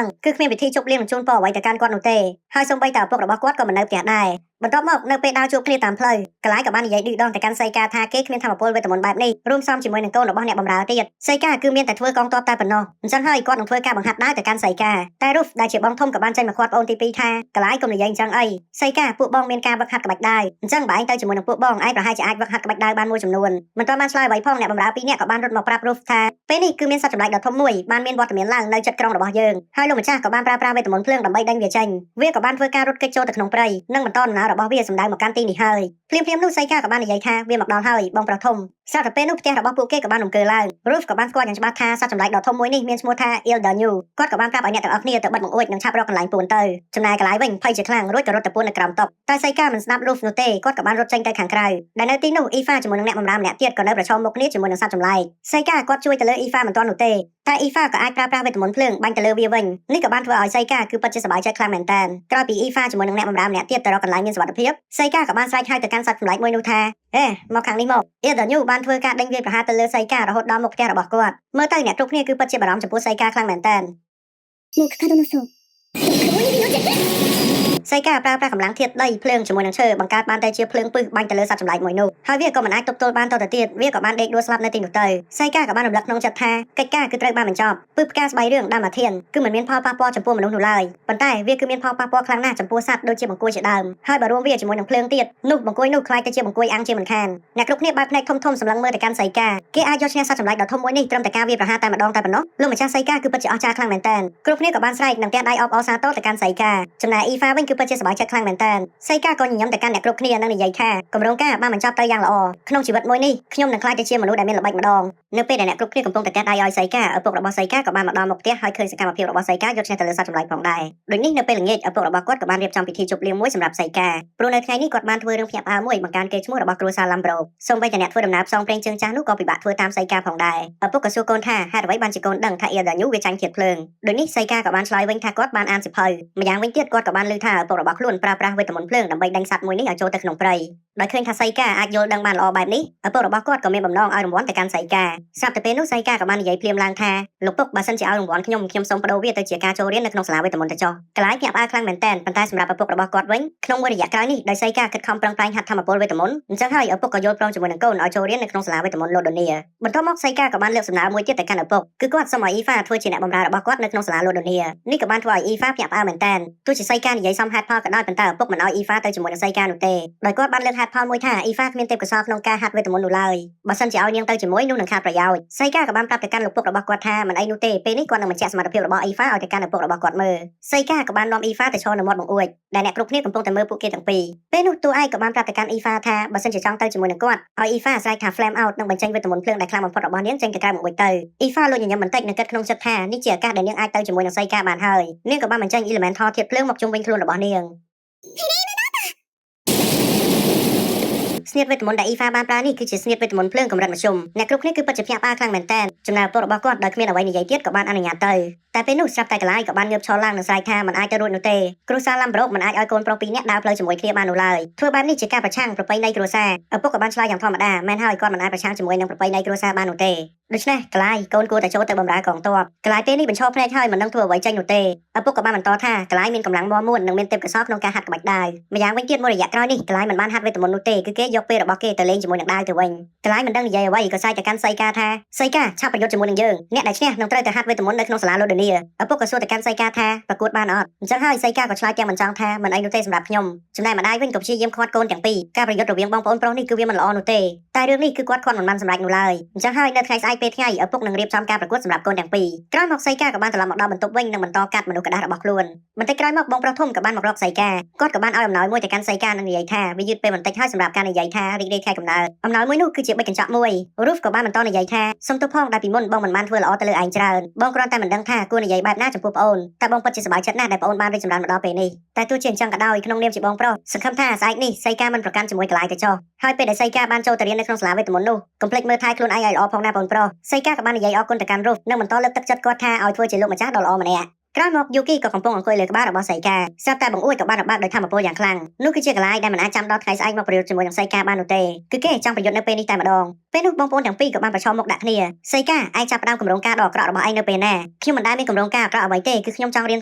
Speaker 1: ងគឺគ្មានពិធីជប់លៀងបញ្ជូនពរអ្វីទៅកាន់គាត់នោះទេហើយសូម្បីតែឪពុករបស់គាត់ក៏មិននៅផ្ទះដែរបន្ទាប់មកនៅពេលដើរជួបគ្នាតាមផ្លូវកលាយក៏បាននិយាយឌឺដងទៅកាន់សៃកាថាគេគ្មានធម៌ពលវេទមន្តបែបនេះរួមផ្សំជាមួយនឹងកូនរបស់អ្នកបម្រើទៀតសៃកាគឺមានតែធ្វើកងទ័ពតែប៉ុណ្ណោះអញ្ចឹងហើយគាត់នឹងធ្វើការបង្ហាត់ដើរទៅកាន់សៃកាតែរូហ្វដែលជាបងធំក៏បានចេញមកគាត់ប្អូនទី2ថាកលាយកុំនិយាយអញ្ចឹងអីសៃកាពួកបងមានការវឹកហាត់ក្បាច់ដើរអញ្ចឹងបើឯងទៅជាមួយនឹងពួកបងឯងប្រហែលជាអាចវឹកហាត់ក្បាច់ដើរបានមួយចំនួនមិនទាន់បានឆ្លើយអ្វីផងអ្នកបម្រើ2នាក់ក៏បានរត់មកប្រាប់រូហ្វថាពេលនេះគឺមានសត្វចម្លែកដ៏ធំមួយបានមានវត្តមានឡើងនៅជិតក្រុងរបស់យើងហើយលោកម្ចាស់ក៏បានប្រើប្រាស់វេទមន្តភ្លើងដើម្បីដេញវាចេញវាក៏បានធ្វើការរត់គេចចូលទៅក្នុងព្រៃនិងបន្តដំណើររបស់វាសម្ដៅមកកាន់ទីនេះហើយភ្លាមៗនោះសៃកាក៏បាននិយាយថាវាមកដល់ហើយបងប្រុសធំស្រាប់តែពេលនោះផ្ទះរបស់ពួកគេក៏បានរំកើឡើង Ruth ក៏បានស្គាល់យ៉ាងច្បាស់ថាសត្វចម្លែកដ៏ធំមួយនេះមានឈ្មោះថា Ildanyu គាត់ក៏បានប្រាប់ឲ្យអ្នកទាំងអស់គ្នាទៅបិទបង្អួចនិងឆាប់រកកន្លែងពួនទៅចំណែកកន្លែងវិញភ័យជាខ្លាំងរួចក៏រត់ទៅពួននៅក្រោមតុតែសៃកាមិនស្ដាប់ Ruth នោះទេគាត់ក៏បានរត់ចេញទៅខាងក្រៅដែលនៅទីនោះ Eva ជាមួយនឹងអ្នកបម្រើម្នាក់ទៀតក៏នៅប្រឈមមុខគ្នាជាមួយនឹងសត្វចម្លែកសៃកាគាត់ជួយទៅលើ Eva មិនទាន់នោះទេតែ Eva ក៏អាចប្រើប្រាស់វេទមន្តភ្លើងបាញ់ទៅលើវាវិញនេះក៏បានធ្វើឲ្យសៃកាគឺពិតជាសប្បាយចិត្តខ្លាំងមែនទែនក្រោយពី Eva ជាមួយនឹងអ្នកបម្រើម្នាក់ទៀតទៅរកកន្លែងមានសុវត្ថិភាពសៃកាក៏បានស្រែកហៅទៅកាន់សត្វចម្លែកមួយនោះថាមកខាងនេះមក Ildanyu បានធ្វើការដេញវាយប្រហារទៅលើសៃការហូតដល់មុខផ្ទះរបស់គាត់មើលទៅអ្នកគ្រប់គ្នាគឺពិតជាបារម្ភចំពោះសៃការខ្លាំងមែនទែនសៃកាប្រើប្រាស់កម្លាំងធាតុដីភ្លើងជាមួយនឹងឈើបង្កើតបានតែជាភ្លើងពឹសបាញ់ទៅលើសត្វចម្លែកមួយនោះហើយវាក៏មិនអាចទប់ទល់បានតទៅទៀតវាក៏បានដេកដួលស្លាប់នៅទីនោះទៅសៃកាក៏បានរំលឹកក្នុងចិត្តថាកិច្ចការគឺត្រូវបានបញ្ចប់ពឹសផ្កាស្បៃរឿងដាល់ម៉ាធានគឺមិនមានផលប៉ះពាល់ចំពោះមនុស្សនោះឡើយប៉ុន្តែវាគឺមានផលប៉ះពាល់ខ្លាំងណាស់ចំពោះសត្វដូចជាបង្គួយជាដើមហើយបើរួមវាជាមួយនឹងភ្លើងទៀតនោះបង្គួយនោះខ្លាយទៅជាបង្គួយអាំងជាមិនខានអ្នកគ្រប់គ្នាបែរភ្នែកធំៗសម្លឹងមើលទៅកាន់សៃកាគេអាចយកឈ្នះសត្វចម្លែកដ៏ធំមួយនេះត្រឹមតែការវាយប្រហារតែម្ដងតែប៉ុណ្ណោះលោកម្ចាស់សៃកាគឺពិតជាអស្ចារ្យខ្លាំងមែនទែនគ្រប់គ្នាក៏បានស្រែកនិងទះដៃអបអរសាទរទៅកាន់សៃកាចំណែកអ៊ីហ្វាវិញគឺពិតជាសប្បាយចិត្តខ្លាំងមែនទែនសៃកាក៏ញញឹមទៅកាន់អ្នកគ្រប់គ្នានិងនិយាយថាគម្រោងការបានបញ្ចប់ទៅយ៉ាងល្អក្នុងជីវិតមួយនេះខ្ញុំនឹងក្លាយទៅជាមនុស្សដែលមានល្បិចម្ដងនៅពេលដែលអ្នកគ្រប់គ្នាកំពុងតែទះដៃឲ្យសៃកាឪពុករបស់សៃកាក៏បានមកដល់មុខផ្ទះហើយឃើញសកម្មភាពរបស់សៃកាយកឈ្នះទៅលើសត្វចម្លែកផងដែរដូចនេះនៅពេលល្ងាចឪពុករបស់គាត់ក៏បានរៀបចំពិធីជប់លៀងមួយសម្រាប់សៃកាព្រោះនៅថ្ងៃនេះគាត់បានធ្វើរឿងភ្ញាក់ផ្អើលមួយបង្កើនគេឈ្មោះរបស់គ្រួសារឡាំប្រូសូម្បីតែអ្នកធ្វើដំណើរផ្សងព្រេងជើងចាស់នោះក៏ពិបាកធ្វើតាមសៃកាផងដែរឪពុកក៏សួរកូនថាហេតុអ្វីបានជាកូនដឹងថា Ildanyu វាចាញ់ធាតុភ្លើងដូចនេះសៃកាក៏បានឆ្លើយវិញថាគាត់បានអានសៀវភៅម្យ៉ាងវិញទៀតគាត់ក៏បានឮថាឪពុករបស់ខ្លួនប្រើប្រាស់វេទមន្តភ្លើងដើម្បីដេញសត្វមួយនេះឲ្យចូលទៅក្នុងព្រៃដោយឃើញថាសៃកាអាចយល់ដឹងបានល្អបែបនេះឪពុករបស់គាត់ក៏មានបំណងឲ្យរង្វាន់ទៅកាន់សៃកាស្រាប់តែពេលនោះសៃកាក៏បាននិយាយភ្លាមឡើងថាលោកពុកបើសិនជាឲ្យរង្វាន់ខ្ញុំសូមបដូរវាទៅជាការចូលរៀននៅក្នុងសាលាវេទមន្តទៅចុះកន្លែងភ្ញាក់ផ្អើលខ្លាំងមែនទែនប៉ុន្តែសម្រាប់ឪពុករបស់គាត់វិញក្នុងមួយរយៈក្រោយនេះដោយសៃកាខិតខំប្រឹងប្រែងហាត់ធម្មពលវេទមន្តអញ្ចឹងហើយឪពុកក៏យល់ព្រមជាមួយនឹងកូនឲ្យចូលរៀននៅក្នុងសាលាវេទមន្តឡូដូនីបន្ទាប់មកសៃកាក៏បានលើកសំណើមួយទៀតទៅកាន់ឪពុកគឺគាត់សូមឲ្យអ៊ីហ្វាធ្វើជាអ្នកបម្រើរបស់គាត់នៅក្នុងសាលាឡូដូនីនេះក៏បានធ្វើឲ្យអ៊ីហ្វាភ្ញាក់ផ្អើលមែនទែនទោះជាសៃកានិយាយសមហេតុផលក៏ដោយប៉ុន្តែឪពុកមិនឲ្យអ៊ីហ្វាទៅជាមួយនឹងសៃកានោះទេដោយគាត់បានលើកហេតុផលមួយថាអ៊ីហ្វាគ្មានទេពកោសល្យក្នុងការហាត់វេទមន្តនោះឡើយបើសិនជាឲ្យនាងទៅជាមួយនោះនឹងខាតប្រយោជន៍សៃកាក៏បានប្រាប់ទៅកាន់លោកពុករបស់គាត់ថាមិនអីនោះទេពេលនេះគាត់នឹងបញ្ជាក់សមត្ថភាពរបស់អ៊ីហ្វាឲ្យទៅកាន់ឪពុករបស់គាត់មើលសៃកាក៏បាននាំអ៊ីហ្វាទៅឈរនៅមាត់បង្អួចដែលអ្នកគ្រប់គ្នាកំពុងតែមើលពួកគេទាំងពីរពេលនោះតួឯកក៏បានប្រាប់ទៅកាន់អ៊ីហ្វាថាបើសិនជាចង់ទៅជាមួយនឹងគាត់ឲ្យអ៊ីហ្វាស្រែកថា flame out និងបញ្ចេញវេទមន្តភ្លើងដែលខ្លាំងបំផុតរបស់នាងចេញទៅក្រៅបង្អួចទៅអ៊ីហ្វាលួចញញឹមបន្តិចនិងគិតក្នុងចិត្តថានេះជាឱកាសដែលនាងអាចទៅជាមួយនឹងសៃកាបានហើយនាងក៏បានបញ្ចេញ elemental ធាតុភ្លើងមកជុំវិញខ្លួនរបស់នាងស្នៀតវេទមន្តដែលអ៊ីហ្វាបានប្រើនេះគឺជាស្នៀតវេទមន្តភ្លើងកម្រិតមធ្យមអ្នកគ្រប់គ្នាគឺពិតជាភ្ញាក់ផ្អើលខ្លាំងមែនទែនចំណែកឪពុករបស់គាត់ដោយគ្មានអ្វីនិយាយទៀតក៏បានអនុញ្ញាតទៅតែពេលនោះស្រាប់តែកលាយក៏បានងើបឈរឡើងនិងស្រែកថាមិនអាចទៅរួចនោះទេគ្រួសារឡាំប្រូកមិនអាចឲ្យកូនប្រុសពីរនាក់ដើរផ្លូវជាមួយគ្នាបាននោះឡើយធ្វើបែបនេះជាការប្រឆាំងប្រពៃណីគ្រួសារឪពុកក៏បានឆ្លើយយ៉ាងធម្មតាមែនហើយគាត់មិនអាចប្រឆាំងជាមួយនឹងប្រពៃណីគ្រួសារបាននោះទេដូច្នេះកលាយកូនគួរតែចូលទៅបម្រើកងទ័ពកលាយពេលនេះបញ្ឈរភ្នែកហើយមិនដឹងធ្វើអ្វីចេញនោះទេឪពុកក៏បានបន្តថាកលាយមានកម្លាំងមាំមួននិងមានទេពកោសល្យក្នុងការហាត់ក្បាច់ដាវម្យ៉ាងវិញទៀតមួយរយៈក្រោយនេះកលាយមិនបានហាត់វេទមន្តនោះទេគឺគេយកពេលរបស់គេទៅលេងជាមួយនឹងដាវទៅវិញកលាយមិនដឹងនិយាយអ្វីក៏សាយទៅកាន់សៃកាថាសៃកាឆាប់ប្រយុទ្ធជាមួយនឹងយើងអ្នកដែលឈ្នះនឹងត្រូវទៅហាត់វេទមន្តនៅក្នុងសាលាឡូដូនីឪពុកក៏សួរទៅកាន់សៃកាថាប្រកួតបានអត់អញ្ចឹងហើយសៃកាក៏ឆ្លើយទាំងមិនចង់ថាមិនអីនោះទេសម្រាប់ខ្ញុំចំណែកម្ដាយវិញក៏ព្យាយាមខាត់កូនទាំងពីរការប្រយុទ្ធរវាងបងប្អូនប្រុសនេះគឺវាមិនល្អនោះទេតែរឿងនេះគឺគាត់ខាត់មិនបានសម្រេចនោះឡើយអញ្ចឹងហើយនៅថ្ងៃស្អែកពេលថ្ងៃឪពុកនឹងរៀបចំការប្រកួតសម្រាប់កូនទាំងពីរក្រោយមកសៃកាក៏បានត្រឡប់មកដល់បន្ទប់វិញនិងបន្តកាត់មនុស្សកដាស់របស់ខ្លួនបន្តិចក្រោយមកបងប្រុសធំក៏បានមករកសៃកាគាត់ក៏បានឲ្យអំណោយមួយទៅកាន់សៃកានិងនិយាយថាវាយឺតពេលបន្តិចហើយសម្រាប់ការនិយាយថារីករាយខែកំណើតអំណោយមួយនោះគឺជាបិទកញ្ចក់មួយ Ruth ក៏បានបន្តនិយាយថាសុំទោសផងដែលពីមុនបងមិនបានធ្វើល្អទៅលើឯងច្រើនបងគ្រាន់តែមិនដឹងថាគួរនិយាយបែបណាចំពោះប្អូនតែបងពិតជាសប្បាយចិត្តណាស់ដែលប្អូនបានរីកចម្រើនមកដល់ពេលនេះតែទោះជាអញ្ចឹងក៏ដោយក្នុងនាមជាបងប្រុសសង្ឃឹមថាស្អែកនេះសៃកាមិនប្រកាន់ជាមួយកន្លែងទៅចុះហើយពេលដែលសៃកាបានចូលទៅរៀននៅក្នុងសាលាវេទមន្តនោះកុំភ្លេចមើលថែខ្លួនឯងឲ្យល្អផងណាបងប្រុសសៃកាក៏បាននិយាយអរគុណទៅកាន់ Ruth និងបន្តលើកទឹកចិត្តគាត់ថាឲ្យធ្វើជាលោកម្ចាស់ដ៏ល្អម្នាក់ ក្រោយមកយូគីក៏កំពុងអង្គុយលើក្បាលរបស់សៃកាស្រាប់តែបង្អួចក៏បានរបាក់ដោយធម្មពលយ៉ាងខ្លាំងនោះគឺជាកន្លែងដែលមិនអាចចាំដល់ថ្ងៃស្អែកមកប្រយុទ្ធជាមួយនឹងសៃកាបាននោះទេគឺគេចង់ប្រយុទ្ធនៅពេលនេះតែម្ដងពេលនោះបងប្អូនទាំងពីរក៏បានប្រឈមមុខដាក់គ្នាសៃកាឯងចាប់ផ្ដើមគម្រោងការដ៏អាក្រក់របស់ឯងនៅពេលណាខ្ញុំមិនដែលមានគម្រោងការអាក្រក់អ្វីទេគឺខ្ញុំចង់រៀន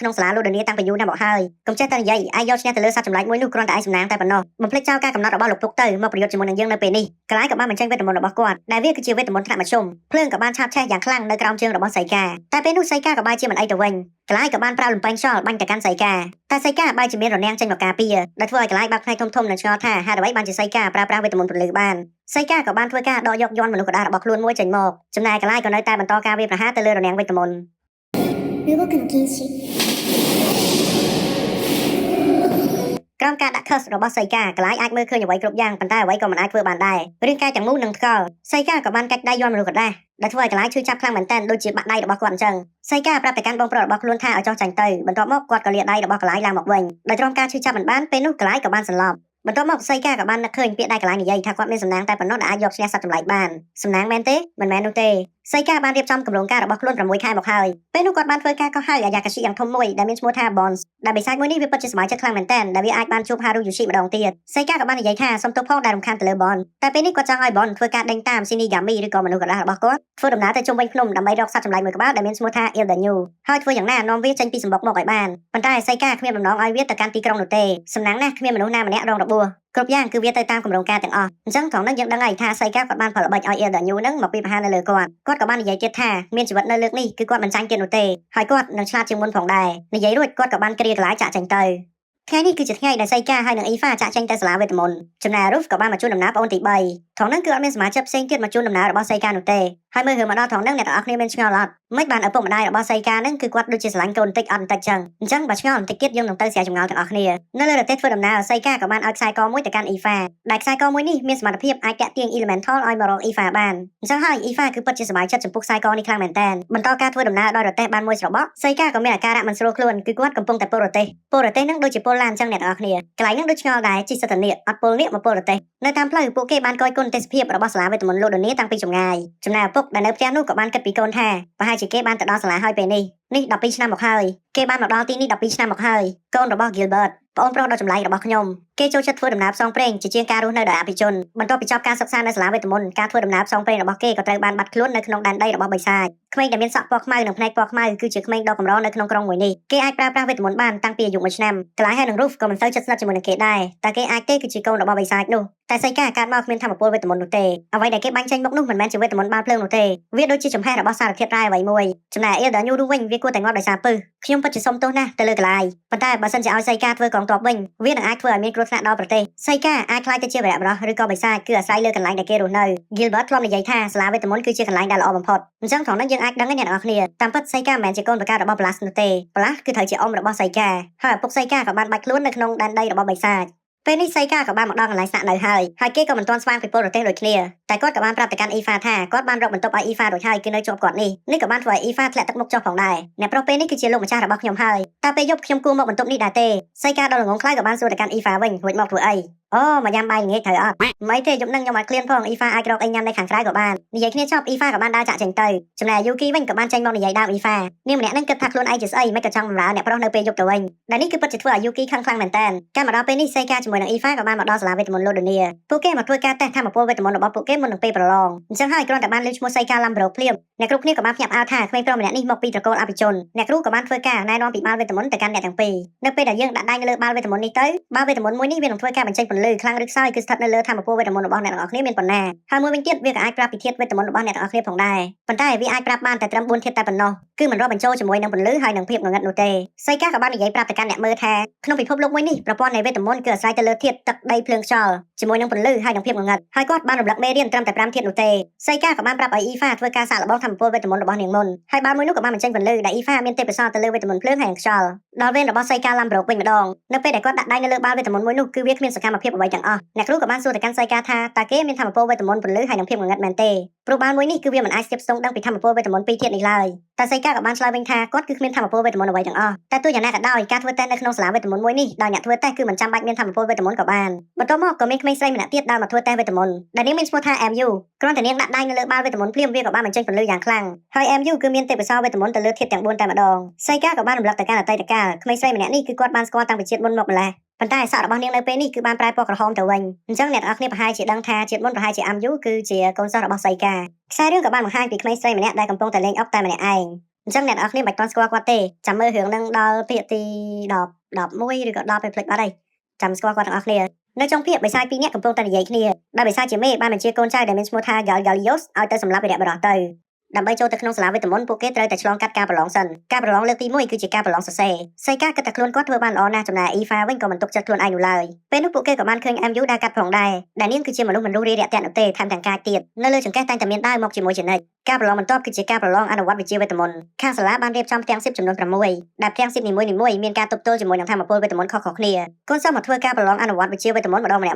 Speaker 1: ក្នុងសាលាលូដានីតាំងពីយូរណាស់មកហើយកុំចេះតែនិយាយឯងយកឈ្នះទៅលើសត្វចម្លែកមួយនោះគ្រាន់តែឯងសំណាងតែប៉ុណ្ណោះបំភ្លេចចោលការកំណត់របស់លោកពុកទៅមកប្រយុទ្ធជាមួយនឹងយើងនៅពេលនេះកន្លែងក៏បានបញ្ចេញវេទមន្តរបស់គាត់ដែលវាគឺជាវេទមន្តថ្នាក់មធ្យមភ្លើងក៏បានឆាបឆេះយ៉ាងខ្លាំងនៅក្រោមជើងរបស់សៃកាតែពេលនោះសៃកាក៏បែរជាមិនអីទៅវិញកន្លែងក៏បានប្រើលំពេងខ្យល់បាញ់ទៅកាន់សៃកាតែសៃកាបែរជាមានរនាំងចេញមកការពារដែលធ្វើឲ្យកន្លែងបាក់ផ្នែកធំៗនឹងឆ្ងល់ថាហេតុអ្វីបានជាសៃកាប្រើប្រាស់វេទមន្តពលឺបានសៃកាក៏បានធ្វើការដកយកយ័ន្តមនុស្សកដារបស់ខ្លួនមួយចេញមកចំណែកកន្លែងក៏នៅតែបន្តការវាយប្រហារទៅលើរនាំងវេទមន្តក្រោមការដាក់ curse របស់សៃកាកន្លែងអាចមើលឃើញអ្វីគ្រប់យ៉ាងប៉ុន្តែអ្វីក៏មិនអាចធ្វើបានដែររាងកាយទាំងមូលនឹងថ្កល់សៃកាក៏បានកាច់ដៃយ័ន្តមនុស្សកដាដែលធ្វើឲ្យកន្លែងឈឺចាប់ខ្លាំងមែនទែនដូចជាបាក់ដៃរបស់គាត់អញ្ចឹងសៃកាប្រាប់ទៅកាន់បងប្រុសរបស់ខ្លួនថាឲ្យចោះចាញ់ទៅបន្ទាប់មកគាត់ក៏លាដៃរបស់កន្លែងឡើងមកវិញដោយទ្រាំការឈឺចាប់មិនបានពេលនោះកន្លែងក៏បានសន្លប់បន្ទាប់មកសៃកាក៏បាននឹកឃើញពាក្យដែលកន្លែងនិយាយថាគាត់មានសំណាងតែប៉ុណ្ណោះដែលអាចយកឈ្នះសត្វចម្លែកបានសំណាងមែនទេមិនមែននោះទេសៃកាបានរៀបចំគម្រោងការរបស់ខ្លួន6ខែមកហើយពេលនោះគាត់បានធ្វើការកោះហៅអាយ៉ាកាស៊ីយ៉ាងធំមួយដែលមានឈ្មោះថា Bonds ដែលបិសាចមួយនេះវាពិតជាសប្បាយចិត្តខ្លាំងមែនទែនដែលវាអាចបានជួប Haru Yushi ម្ដងទៀតសៃកាក៏បាននិយាយថាសុំទោសផងដែលរំខានទៅលើ Bond តែពេលនេះគាត់ចង់ឲ្យ Bond ធ្វើការដេញតាម Shinigami ឬក៏មនុស្សកណ្ដាលរបស់គាត់ធ្វើដំណើរទៅជុំវិញភ្នំដើម្បីរកសត្វចម្លែកមួយក្បាលដែលមានឈ្មោះថា Eldanyu ហើយធ្វើយ៉ាងណានាំវាចេញពីសម្បុកមកឲ្យបានប៉ុន្តែសៃកាគ្មានបំណងឲ្យវាទៅកាន់ទីក្រុងនោះទេសំណាងណាស់គ្មានមនុស្សណាម្នាក់រងរបួសគ្រប់យ៉ាងគឺវាទៅតាមគម្រោងការទាំងអស់អញ្ចឹងត្រង់នោះយើងដឹងហើយថាសៃកាគាត់បានផលល្បិចឲ្យ Eldanyu នឹងមកពីប្រហារនៅលើគាត់ក៏បាននិយាយទៀតថាមានជីវិតនៅលើកនេះគឺគាត់មិនចាញ់ទៀតនោះទេហើយគាត់នឹងឆ្លាតជាងមុនផងដែរនិយាយរួចគាត់ក៏បានគ្រាកន្លែងចាក់ចេញទៅថ្ងៃនេះគឺជាថ្ងៃដែលសៃកាហើយនឹងអ៊ីហ្វាចាក់ចេញទៅសាលាវេទមន្តចំណែក Ruff ក៏បានមកជួនដំណើរប្អូនទី3ថងនឹងគឺអត់មានសមាជិកផ្សេងទៀតមកជួនដំណើររបស់សៃកានោះទេហើយមើលរឿងមកដល់ថងនឹងអ្នកទាំងអស់គ្នាមានឆ្ងល់អត់មិនបានឪពុកម្ដាយរបស់សៃកានឹងគឺគាត់ដូចជាស្រឡាញ់កូនបន្តិចអត់បន្តិចចឹងអញ្ចឹងបើឆ្ងល់បន្តិចទៀតយើងនឹងទៅស្រាវចម្ងល់ទាំងអស់គ្នានៅលើរទេះធ្វើដំណើរសៃកាក៏បានឲ្យខ្សែកមួយទៅកាន់អ៊ីហ្វាដែលខ្សែកមួយនេះមានសមត្ថភាពអាចតាក់ទាញ Elemental ឲ្យមករកអ៊ីហ្វាបានអញ្ចឹងហើយអ៊ីហ្វាគឺពិតជាសប្បាយចិត្តចំពោះខ្សែកនេះខ្លាំងមែនតើបន្តការធ្វើដំណើរដោយរទេះបានមួយស្របក់សៃកាក៏មានអាការៈមិនស្រួលខ្លួនគឺគាត់កំពុងតែពលរទេះនឹងដូចជាពលឡានអញ្ចឹងអ្នកទាំងអស់គ្នាកន្លែងហ្នឹងដូចឆ្ងល់ដែរជីសិតនីអត់ពលនេះមកពលរទេះនៅតាមផ្លូវពួកគេបានកយគុណទេសភាពរបស់សាលាវេទមន្តលូដូនីតាំងពីចម្ងាយចំណែកឪពុកដែលនៅផ្ទះនោះក៏បានគិតពីកូនថាប្រហែលជាគេបានទៅដល់សាលាហើយពេលនេះ12ឆ្នាំមកហើយគេបានមកដល់ទីនេះ12ឆ្នាំមកហើយកូនរបស់ Gilbert ប្អូនប្រុសដ៏ចម្លែករបស់ខ្ញុំគេចូលចិត្តធ្វើដំណើរផ្សងព្រេងជាជាងការរស់នៅដោយអភិជនបន្ទាប់ពីចប់ការសិក្សានៅសាលាវេទមន្តការធ្វើដំណើរផ្សងព្រេងរបស់គេក៏ត្រូវបានបាត់ខ្លួននៅក្នុងដែនដីរបស់បិសាចក្មេងដែលមានសក់ពណ៌ខ្មៅនិងភ្នែកពណ៌ខ្មៅគឺជាក្មេងដ៏កម្រនៅក្នុងក្រុងមួយនេះគេអាចប្រើប្រាស់វេទមន្តបានតាំងពីអាយុ1ឆ្នាំកន្លែងហើយនឹង Ruff ក៏មិនសូវជិតស្និទ្ធជាមួយនឹងគេដែរតែគេអាចទេគឺជាកូនរបស់បិសាចនោះតែសៃកាកើតមកគ្មានធម៌ពលវេទមន្តនោះទេអ្វីដែលគេបាញ់ចេញមកនោះមិនមែនជាវេទមន្តបាល់ភ្លើងនោះទេវាដូចជាចំហែរបស់សារធាតុរ៉ែអ្វីមួយចំណែក Eldanyu នោះវិញវាគួរតែងាប់ដោយសារពឹសខ្ញុំពិតជាសុំទោសណាស់ទៅលើកន្លែងប៉ុន្តែបើសិនជាឲ្យសៃកាធ្វើកងទ័ពវិញវានឹងអាចធ្វើឲ្យមានគ្រោះថ្នាក់ដល់ប្រទេសសៃកាអាចខ្លាចទៅជាវីរៈបុរសឬក៏បិសាចគឺអាស្រ័យលើកន្លែងដែលគេរស់នៅ Gilbert ធ្លាប់និយាយថាសាលាវេទមន្តគឺជាកន្លែងដែលល្អបំផុតអញ្ចឹងត្រង់នោះយើងអាចដឹងហើយអ្នកនរគ្នាតាមពិតសៃកាមិនមែនជាកូនបង្កើតរបស់ Blas នោះទេ Blas គឺត្រូវជាអ៊ំរបស់សៃកាហើយឪពុកសៃកាក៏បានបាច់ខ្លួននៅក្នុងដែនដីរបស់បិសាចពេលនេះសៃកាក៏បានមកដល់កន្លែងស្នាក់នៅហើយគេក៏មិនទាន់ស្វែងពីពលរទេសដូចគ្នាតែគាត់ក៏បានប្រាប់ទៅកាន់អ៊ីហ្វាថាគាត់បានរកបន្ទប់ឲ្យអ៊ីហ្វារួចហើយគឺនៅជាប់គាត់នេះក៏បានធ្វើឲ្យអ៊ីហ្វាធ្លាក់ទឹកមុខចុះផងដែរអ្នកប្រុសពេលនេះគឺជាលោកម្ចាស់របស់ខ្ញុំហើយតើពេលយប់ខ្ញុំគួរមកបន្ទប់នេះដែរទេសៃកាដល់ល្ងងខ្លៅក៏បានសួរទៅកាន់អ៊ីហ្វាវិញរួចមកធ្វើអីអូមកញ៉ាំបាយល្ងាចត្រូវអត់មិនទេយប់នឹងខ្ញុំអត់ឃ្លានផងអ៊ីហ្វាអាចរកអីញ៉ាំនៅខាងក្រៅក៏បាននិយាយគ្នាចប់អ៊ីហ្វាក៏បានដើរចាក់ចេញទៅចំណែកយូគីវិញក៏បានចេញមកនិយាយដើមអ៊ីហ្វានាងម្នាក់នឹងគិតថាខ្លួនឯងជាស្អីមិនក៏ចង់បម្រើអ្នកប្រុសនៅពេលយប់ទៅវិញដែលនេះគឺពិតជាធ្វើឲ្យយូគីខឹងខ្លាំងមែនតើកាលមកដល់ពេលនេះសៃកាជាមួយនឹងអ៊ីហ្វាក៏បានមកដល់សាលាវេទមន្តលូដូនីពួកគេមកធ្វើការតេស្តធម៌ពលវេទមន្តរបស់ពួកគេមុននឹងពេលប្រឡងអញ្ចឹងហើយគ្រាន់តែបានលើកឈ្មោះសៃកាឡាំប្រូភ្លាមអ្នកគ្រប់គ្នាក៏បានភ្ញាក់ផ្អើលថាក្មេងប្រុសម្នាក់នេះមកពីត្រកូលអភិជនអ្នកគ្រូក៏បានធ្វើការណែនាំពីបាល់វេទមន្តទៅកាន់អ្នកទាំងពីរនៅពេលដែលយើងដាក់ដៃនៅលើបាល់វេទមន្តនេះទៅបាល់វេទមន្តមួយនេះវានឹងធ្វើការបញ្ចេញពន្លឺខ្លាំងឬខ្សោយគឺស្ថិតនៅលើធម៌ពលវេទមន្តរបស់អ្នកទាំងអស់គ្នាមានប៉ុណ្ណាហើយមួយវិញទៀតវាក៏អាចប្រាប់ពីធាតុវេទមន្តរបស់អ្នកទាំងអស់គ្នាផងដែរប៉ុន្តែវាអាចប្រាប់បានតែត្រឹម4ធាតុតែប៉ុណ្ណោះគឺមិនរាប់បញ្ចូលជាមួយនឹងពន្លឺហើយនឹងភាពងងឹតនោះទេសៃកាក៏បាននិយាយប្រាប់ទៅកាន់អ្នកមើលថាក្នុងពិភពលោកមួយនេះប្រព័ន្ធនៃវេទមន្តគឺអាស្រ័យទៅលើធាតុទឹកដីភ្លើងខ្យល់ជាមួយនឹងពន្លឺហើយនឹងភាពងងឹតហើយគាត់បានរំលឹកមេរៀនត្រឹមតែ5ធាតុនោះទេសៃកាក៏បានប្រាប់ឲ្យអ៊ីហ្វាធ្វើការសាកល្បងធម៌ពលវេទមន្តរបស់នាងមុនហើយបាល់មួយនោះក៏បានបញ្ចេញពន្លឺដែលអ៊ីហ្វាមានទេពកោសល្យទៅលើវេទមន្តភ្លើងហើយនឹងខ្យល់ដល់វេនរបស់សៃកាឡាំប្រូវិញម្ដងនៅពេលដែលគាត់ដាក់ដៃនៅលើបាល់វេទមន្តមួយនោះគឺវាគ្មានសកម្មភាពអ្វីទាំងអស់អ្នកគ្រូក៏បានសួរទៅកាន់សៃកាថាតើគេមានធម៌ពលវេទមន្តពន្លឺហើយនឹងភាពងងឹតមែនទេ ព្រោះបានមួយនេះគឺវាមិនអាចស្ទាបស្ទង់ដឹងពីធម្មពលវេទមន្តពីរទៀតនេះឡើយតែសៃកាក៏បានឆ្លើយវិញថាគាត់គឺគ្មានធម្មពលវេទមន្តអ្វីទាំងអស់តែទោះយ៉ាងណាក៏ដោយការធ្វើតេស្តនៅក្នុងសាលាវេទមន្តមួយនេះដោយអ្នកធ្វើតេស្តគឺមិនចាំបាច់មានធម្មពលវេទមន្តក៏បានបន្ទាប់មកក៏មានក្មេងស្រីម្នាក់ទៀតដើរមកធ្វើតេស្តវេទមន្តដែលនាងមានឈ្មោះថា MU គ្រាន់តែនាងដាក់ដៃនៅលើបាល់វេទមន្តភ្លាមវាក៏បានបញ្ចេញពន្លឺយ៉ាងខ្លាំងហើយ MU គឺមានទេពកោសល្យវេទមន្តទៅលើធាតុទាំង4តែម្ដងសៃកាក៏បានរំលឹកទៅកាន់អតីតកាលក្មេងស្រីម្នាក់នេះគឺគាត់បានស្គាល់តាំងពីជាតិមុនមកម្ល៉េះប៉ុន្តែសក់របស់នាងនៅពេលនេះគឺបានប្រែពណ៌ក្រហមទៅវិញអញ្ចឹងអ្នកទាំងអស់គ្នាប្រហែលជាដឹងថាជាតិមុនប្រហែលជា MU គឺជាកូនសិស្សរបស់សៃកាខ្សែរឿងក៏បានបង្ហាញពីក្មេងស្រីម្នាក់ដែលកំពុងតែលេងអុកតែម្នាក់ឯងអញ្ចឹងអ្នកទាំងអស់គ្នាមិនបាច់ទាន់ស្គាល់គាត់ទេចាំមើលរឿងនឹងដល់ភាគទី10 11ឬក៏10ពេលភ្លេចបាត់ហើយចាំស្គាល់គាត់ទាំងអស់គ្នានៅចុងភាគបិសាច2នាក់កំពុងតែនិយាយគ្នាដែលបិសាចជាមេបានបញ្ជាកូនចៅដែលមានឈ្មោះថា Galgalios ឲ្យទៅសម្លាប់វីរៈបុរសទៅដើម្បីចូលទៅក្នុងសាលាវេទមន្តពួកគេត្រូវតែឆ្លងកាត់ការប្រឡងសិនការប្រឡងលើកទី1គឺជាការប្រឡងសរសេរសៃកាគិតថាខ្លួនគាត់ធ្វើបានល្អណាស់ចំណែកអ៊ីហ្វាវិញក៏មិនទុកចិត្តខ្លួនឯងនោះឡើយពេលនោះពួកគេក៏បានឃើញ MU ដើរកាត់ផងដែរដែលនាងគឺជាមនុស្សមិនរួសរាយរាក់ទាក់នោះទេថែមទាំងកាចទៀតនៅលើចង្កេះតែងតែមានដាវមកជាមួយជានិច្ចការប្រឡងបន្ទាប់គឺជាការប្រឡងអនុវត្តវិជ្ជាវេទមន្តខាងសាលាបានរៀបចំផ្ទាំង10ចំនួន6ដែលផ្ទាំង10នីមួយៗមានការទប់ទល់ជាមួយនឹងធម្មពលវេទមន្តខុសៗគ្នាកូនសិស្សមកធ្វើការប្រឡងអនុវត្តវិជ្ជាវេទមន្តម្ដងម្នាក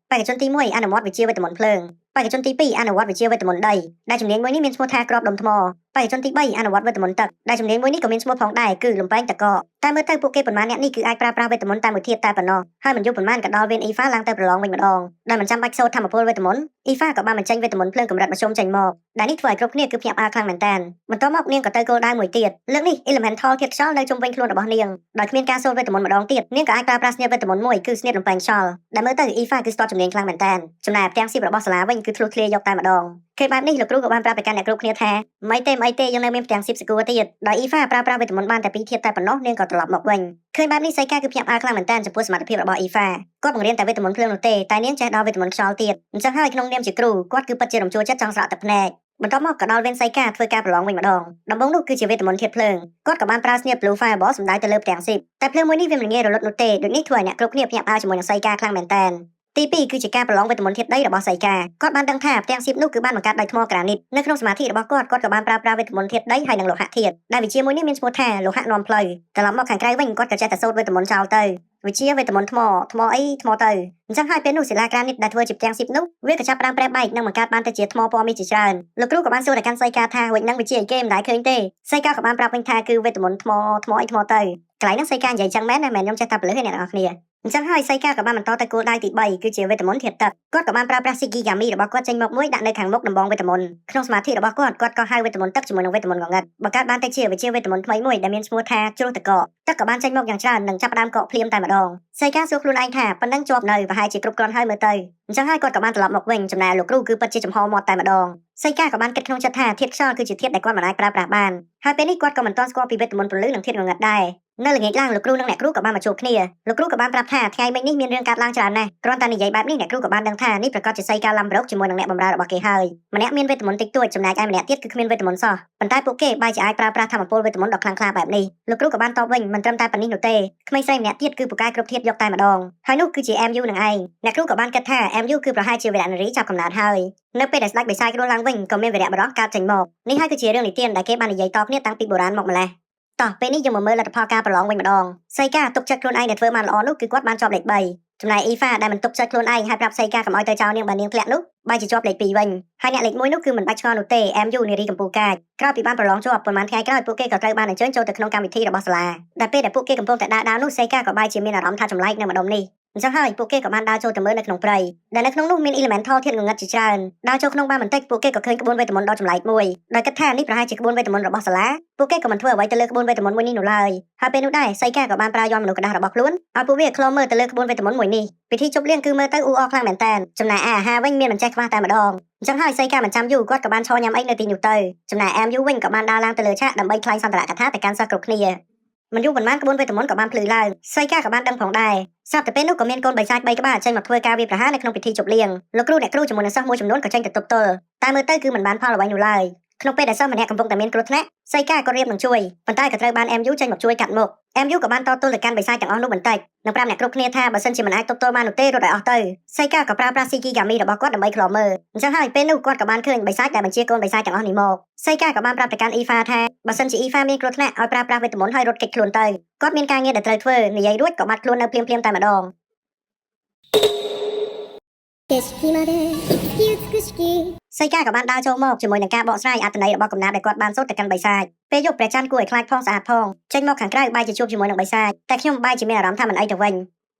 Speaker 1: ់បេក្ខជនទី1អនុវត្តវិជ្ជាវេទមន្តភ្លើងបេក្ខជនទី2អនុវត្តវិជ្ជាវេទមន្តដីដែលជំនាញមួយនេះមានឈ្មោះថាក្របដុំថ្មបេក្ខជនទី3អនុវត្តវេទមន្តទឹកដែលជំនាញមួយនេះក៏មានឈ្មោះផងដែរគឺលំបែងតកតែមើលទៅពួកគេប៉ុន្មានអ្នកនេះគឺអាចប្រើប្រាស់វេទមន្តតែមួយធាតុតែប៉ុណ្ណោះហើយមិនយូរប៉ុន្មានក៏ដល់វេនអ៊ីហ្វាឡើងទៅប្រឡងវិញម្ដងដែលមិនចាំបាច់សូត្រធម្មពលវេទមន្តអ៊ីហ្វាក៏បានបញ្ចេញវេទមន្តភ្លើងកម្រិតមធ្យមចេញមកដែលនេះធ្វើឲ្យគ្រប់គ្នាគឺភ្ញាក់ផ្អើលខ្លាំងមែនទែនបន្ទាប់មកនាងក៏ទៅគោលដៅមួយទៀតលើកនេះ Elemental ធាតុខ្យល់នៅជុំវិញខ្លួនរបស់នាងដោយគ្មានការសូត្រវេទមន្តម្ដងទៀតនាងក៏អាចប្រើប្រាស់ស្នៀតវេទមន្តមួយគឺស្នៀតលំបែងខ្យល់ដែលមើលទៅអ៊ីហ្វាគឺស្ទាត់ជំនាញខ្លាំងមែនទែនចំណែកផ្ទាំង10របស់សាលាវិញគឺធ្លុះធ្លាយយកតែម្ដងឃើញបែបនេះលោកគ្រូក៏បានប្រាប់ទៅកាន់អ្នកគ្រប់គ្នាថាមិនទេយើងនៅមានផ្ទាំង10សកួរទៀតដោយអ៊ីហ្វាប្រើប្រាស់វេទមន្តបានតែ2ធាតុតែប៉ុណ្ណោះនាងក៏ត្រឡប់មកវិញឃើញបែបនេះសៃកាគឺភ្ញាក់ផ្អើលខ្លាំងមែនទែនចំពោះសមត្ថភាពរបស់អ៊ីហ្វាគាត់បង្រៀនតែវេទមន្តភ្លើងនោះទេតែនាងចេះដល់វេទមន្តខ្យល់ទៀតអញ្ចឹងហើយក្នុងនាមជាគ្រូគាត់គឺពិតជារំជួលចិត្តចង់ស្រក់ទឹកភ្នែកបន្ទាប់មកក៏ដល់វេនសៃកាធ្វើការប្រឡងវិញម្ដងដំបូងនោះគឺជាវេទមន្តធាតុភ្លើងគាត់ក៏បានប្រើស្នៀត Blue Fireball សម្ដៅទៅលើផ្ទាំង10តែភ្លើងមួយនេះវាមិនងាយរលត់នោះទេដូចនេះធ្វើឲ្យអ្នកគ្រប់គ្នាភ្ញាក់ផ្អើលជាមួយនឹងសៃកាខ្លាំងមែនទែនទី2គឺជាការប្រឡងវេទមន្តធាតុដីរបស់សៃកាគាត់បានដឹងថាផ្ទាំង10នោះគឺបានបង្កើតដោយថ្មក្រានីតនៅក្នុងសមាធិរបស់គាត់ក៏បានប្រើប្រាស់វេទមន្តធាតុដីហើយនិងលោហៈធាតុដែលវិជាមួយនេះមានឈ្មោះថាលោហៈនាំផ្លូវត្រឡប់មកខាងក្រៅវិញគាត់ក៏ចេះតែសូត្រវេទមន្តចោលទៅវិជាវេទមន្តថ្មអីថ្មទៅអញ្ចឹងហើយពេលនោះសិលាក្រានីតដែលធ្វើជាផ្ទាំង10នោះវាក៏ចាប់ផ្ដើមប្រែបែកនិងបង្កើតបានទៅជាថ្មពណ៌មាសជាច្រើនលោកគ្រូក៏បានសួរទៅកាន់សៃកាថាវិញនឹងវិជាអីគេមិនដែលឃើញទេសៃកាក៏បានប្រាប់វិញថាគឺវេទមន្តថ្មអីថ្មទៅកន្លែងនោះសៃកានិយាយចឹងមែនណាមែនខ្ញុំចេះតែពលិះអ្នកនរគ្នាអញ្ចឹងហើយសៃកាក៏បានបន្តទៅគោលដៅទី3គឺជាវេទមន្តធាតុទឹកគាត់ក៏បានប្រើប្រាស់ស៊ីគីហ្គាមីរបស់គាត់ចេញមកមួយដាក់នៅខាងមុខដំបងវេទមន្តក្នុងសមាធិរបស់គាត់ក៏ហៅវេទមន្តទឹកជាមួយនឹងវេទមន្តងងឹតបង្កើតបានទៅជាវិជាវេទមន្តថ្មីមួយដែលមានឈ្មោះថាជ្រោះតកទឹកក៏បានចេញមកយ៉ាងច្រើននិងចាប់ផ្ដើមកកភ្លាមតែម្ដងសៃកាសួរខ្លួនឯងថាប៉ុណ្ណឹងជាប់នៅប្រហែលជាគ្រប់គ្រាន់ហើយមើលទៅអញ្ចឹងហើយគាត់ក៏បានត្រឡប់មកវិញចំណែកលោកគ្រូគឺពិតជាចំហមាត់តែម្ដងសៃកាក៏បានគិតក្នុងចិត្តថាធាតុខ្យល់គឺជាធាតុដែលគាត់មិនអាចប្រើប្រាស់បានហើយពេលនេះគាត់ក៏មិនទាន់ស្គាល់ពីវេទមន្តពលឺនិងធាតុងងឹតដែរនៅល្ងាចឡើងលោកគ្រូនិងអ្នកគ្រូក៏បានមកជួបគ្នាលោកគ្រូក៏បានប្រាប់ថាថ្ងៃមិញនេះមានរឿងកើតឡើងច្រើនណាស់គ្រាន់តែនិយាយបែបនេះអ្នកគ្រូក៏បានដឹងថានេះប្រកាសជាសៃកាឡាំប្រុកជាមួយនឹងអ្នកបម្រើរបស់គេហើយម្នាក់មានវេទមន្តតិចតួចចំណែកឯម្នាក់ទៀតគឺគ្មានវេទមន្តសោះប៉ុន្តែពួកគេបែរជាអាចប្រើប្រាស់ធម្មពលវេទមន្តដ៏ខ្លាំងក្លាបែបនេះលោកគ្រូក៏បានតបវិញមិនត្រឹមតែប៉ុណ្នេះនោះទេក្មេងស្រីម្នាក់ទៀតគឺពូកែគ្រប់ធាតុយកតែម្ដងហើយនោះគឺជា MU នឹងឯងអ្នកគ្រូក៏បានគិតថា MU គឺប្រហែលជាវីរៈនារីចាប់កំណើតហើយនៅពេលដែលស្ដេចបិសាចរស់ឡើងវិញក៏មានវីរៈបុរសកើតចេញមកនេះហើយគឺជារឿងនិទានដែលគេបាននិយាយតគ្នាតាំងពីបុរាណមកម្ល៉េះតោះពេលនេះយើងមកមើលលទ្ធផលការប្រឡងវិញម្ដងសៃកាទុកចិត្តខ្លួនឯងដែលធ្វើបានល្អនោះគឺគាត់បានជាប់លេខ3ចំណែកអ៊ីហ្វាដែលមិនទុកចិត្តខ្លួនឯងហើយប្រាប់សៃកាកុំឲ្យទៅចោលនាងបើនាងធ្លាក់នោះបែរជាជាប់លេខ2វិញហើយអ្នកលេខ1នោះគឺមិនបាច់ឆ្ងល់នោះទេ MU នារីកម្ពុជាកាចក្រោយពីបានប្រឡងជាប់ប៉ុន្មានថ្ងៃក្រោយពួកគេក៏ត្រូវបានអញ្ជើញចូលទៅក្នុងកម្មវិធីរបស់សាលាដែលពេលដែលពួកគេកំពុងតែដើរនោះសៃកាក៏បែរជាមានអារម្មណ៍ថាចម្លែកនៅម្ដុំនេះអញ្ចឹងហើយពួកគេក៏បានដើរចូលទៅមើលនៅក្នុងព្រៃដែលនៅក្នុងនោះមាន Elemental ធាតុងងឹតជាច្រើនដើរចូលក្នុងបានបន្តិចពួកគេក៏ឃើញក្បួនវេទមន្តដ៏ចម្លែកមួយដោយគិតថានេះប្រហែលជាក្បួនវេទមន្តរបស់សាលាពួកគេក៏មិនធ្វើអ្វីទៅលើក្បួនវេទមន្តមួយនេះនោះឡើយហើយពេលនោះដែរសៃកាក៏បានប្រើយន្តមនុស្សកណ្ដាស់របស់ខ្លួនឲ្យពួកវាឃ្លាំមើលទៅលើក្បួនវេទមន្តមួយនេះពិធីជប់លៀងគឺមើលទៅអ៊ូអរខ្លាំងមែនតើចំណែកអាហារវិញមានមិនចេះខ្វះតែម្ដងអញ្ចឹងហើយសៃកាមិនចាំយូរគាត់ក៏បានឈរញ៉ាំអីនៅទីនោះទៅចំណែក MU វិញក៏បានដើរឡើងទៅលើឆាកដើម្បីថ្លែងសន្ទរកថាទៅកាន់សិស្សគ្រប់គ្នាមិនយូរប៉ុន្មានក្បួនវេទមន្តក៏បានភ្លឺឡើងសៃកាក៏បានដឹងផងដែរស្រាប់តែពេលនោះក៏មានកូនបិសាច3ក្បាលចេញមកធ្វើការវាយប្រហារនៅក្នុងពិធីជប់លៀងលោកគ្រូអ្នកគ្រូជាមួយនឹងសិស្សមួយចំនួនក៏ចេញទៅទប់ទល់តែមើលទៅគឺមិនបានផលអ្វីនោះឡើយក្នុងពេលដែលសិស្សម្នាក់កំពុងតែមានគ្រោះថ្នាក់សៃកាក៏រៀបនឹងជួយប៉ុន្តែក៏ត្រូវបាន MU ចេញមកជួយកាត់មុខ MU ក៏បានតទល់ទៅកាន់បិសាចទាំងអស់នោះបន្តិចនិងប្រាប់អ្នកគ្រប់គ្នាថាបើសិនជាមិនអាចទប់ទល់បាននោះទេរត់ឲ្យអស់ទៅសៃកាក៏ប្រើប្រាស់ស៊ីគីហ្គាមីរបស់គាត់ដើម្បីឃ្លាំមើលអញ្ចឹងហើយពេលនោះគាត់ក៏បានឃើញបិសាចដែលបញ្ជាកូនបិសាចទាំងអស់នេះមកសៃកាក៏បានប្រាប់ទៅកាន់អ៊ីហ្វាថាបើសិនជាអ៊ីហ្វាមានគ្រោះថ្នាក់ឲ្យប្រើប្រាស់វេទមន្តឲ្យរត់គេចខ្លួនទៅគាត់មានការងារដែលត្រូវធ្វើនិយាយរួចក៏បាត់ខ្លួននៅភ្លាមៗតែម្ដង景色まで美しきសីកាក៏បានដើរចូលមកជាមួយនឹងការបកស្រាយអត្ថន័យរបស់កំណាព្យដែលគាត់បានសូត្រទៅកាន់បិសាចពេលយប់ព្រះច័ន្ទគួរឲ្យខ្លាចផងស្អាតផងចេញមកខាងក្រៅបែរជាជួបជាមួយនឹងបិសាចតែខ្ញុំបែរជាមានអារម្មណ៍ថាមិនអីទៅវិញ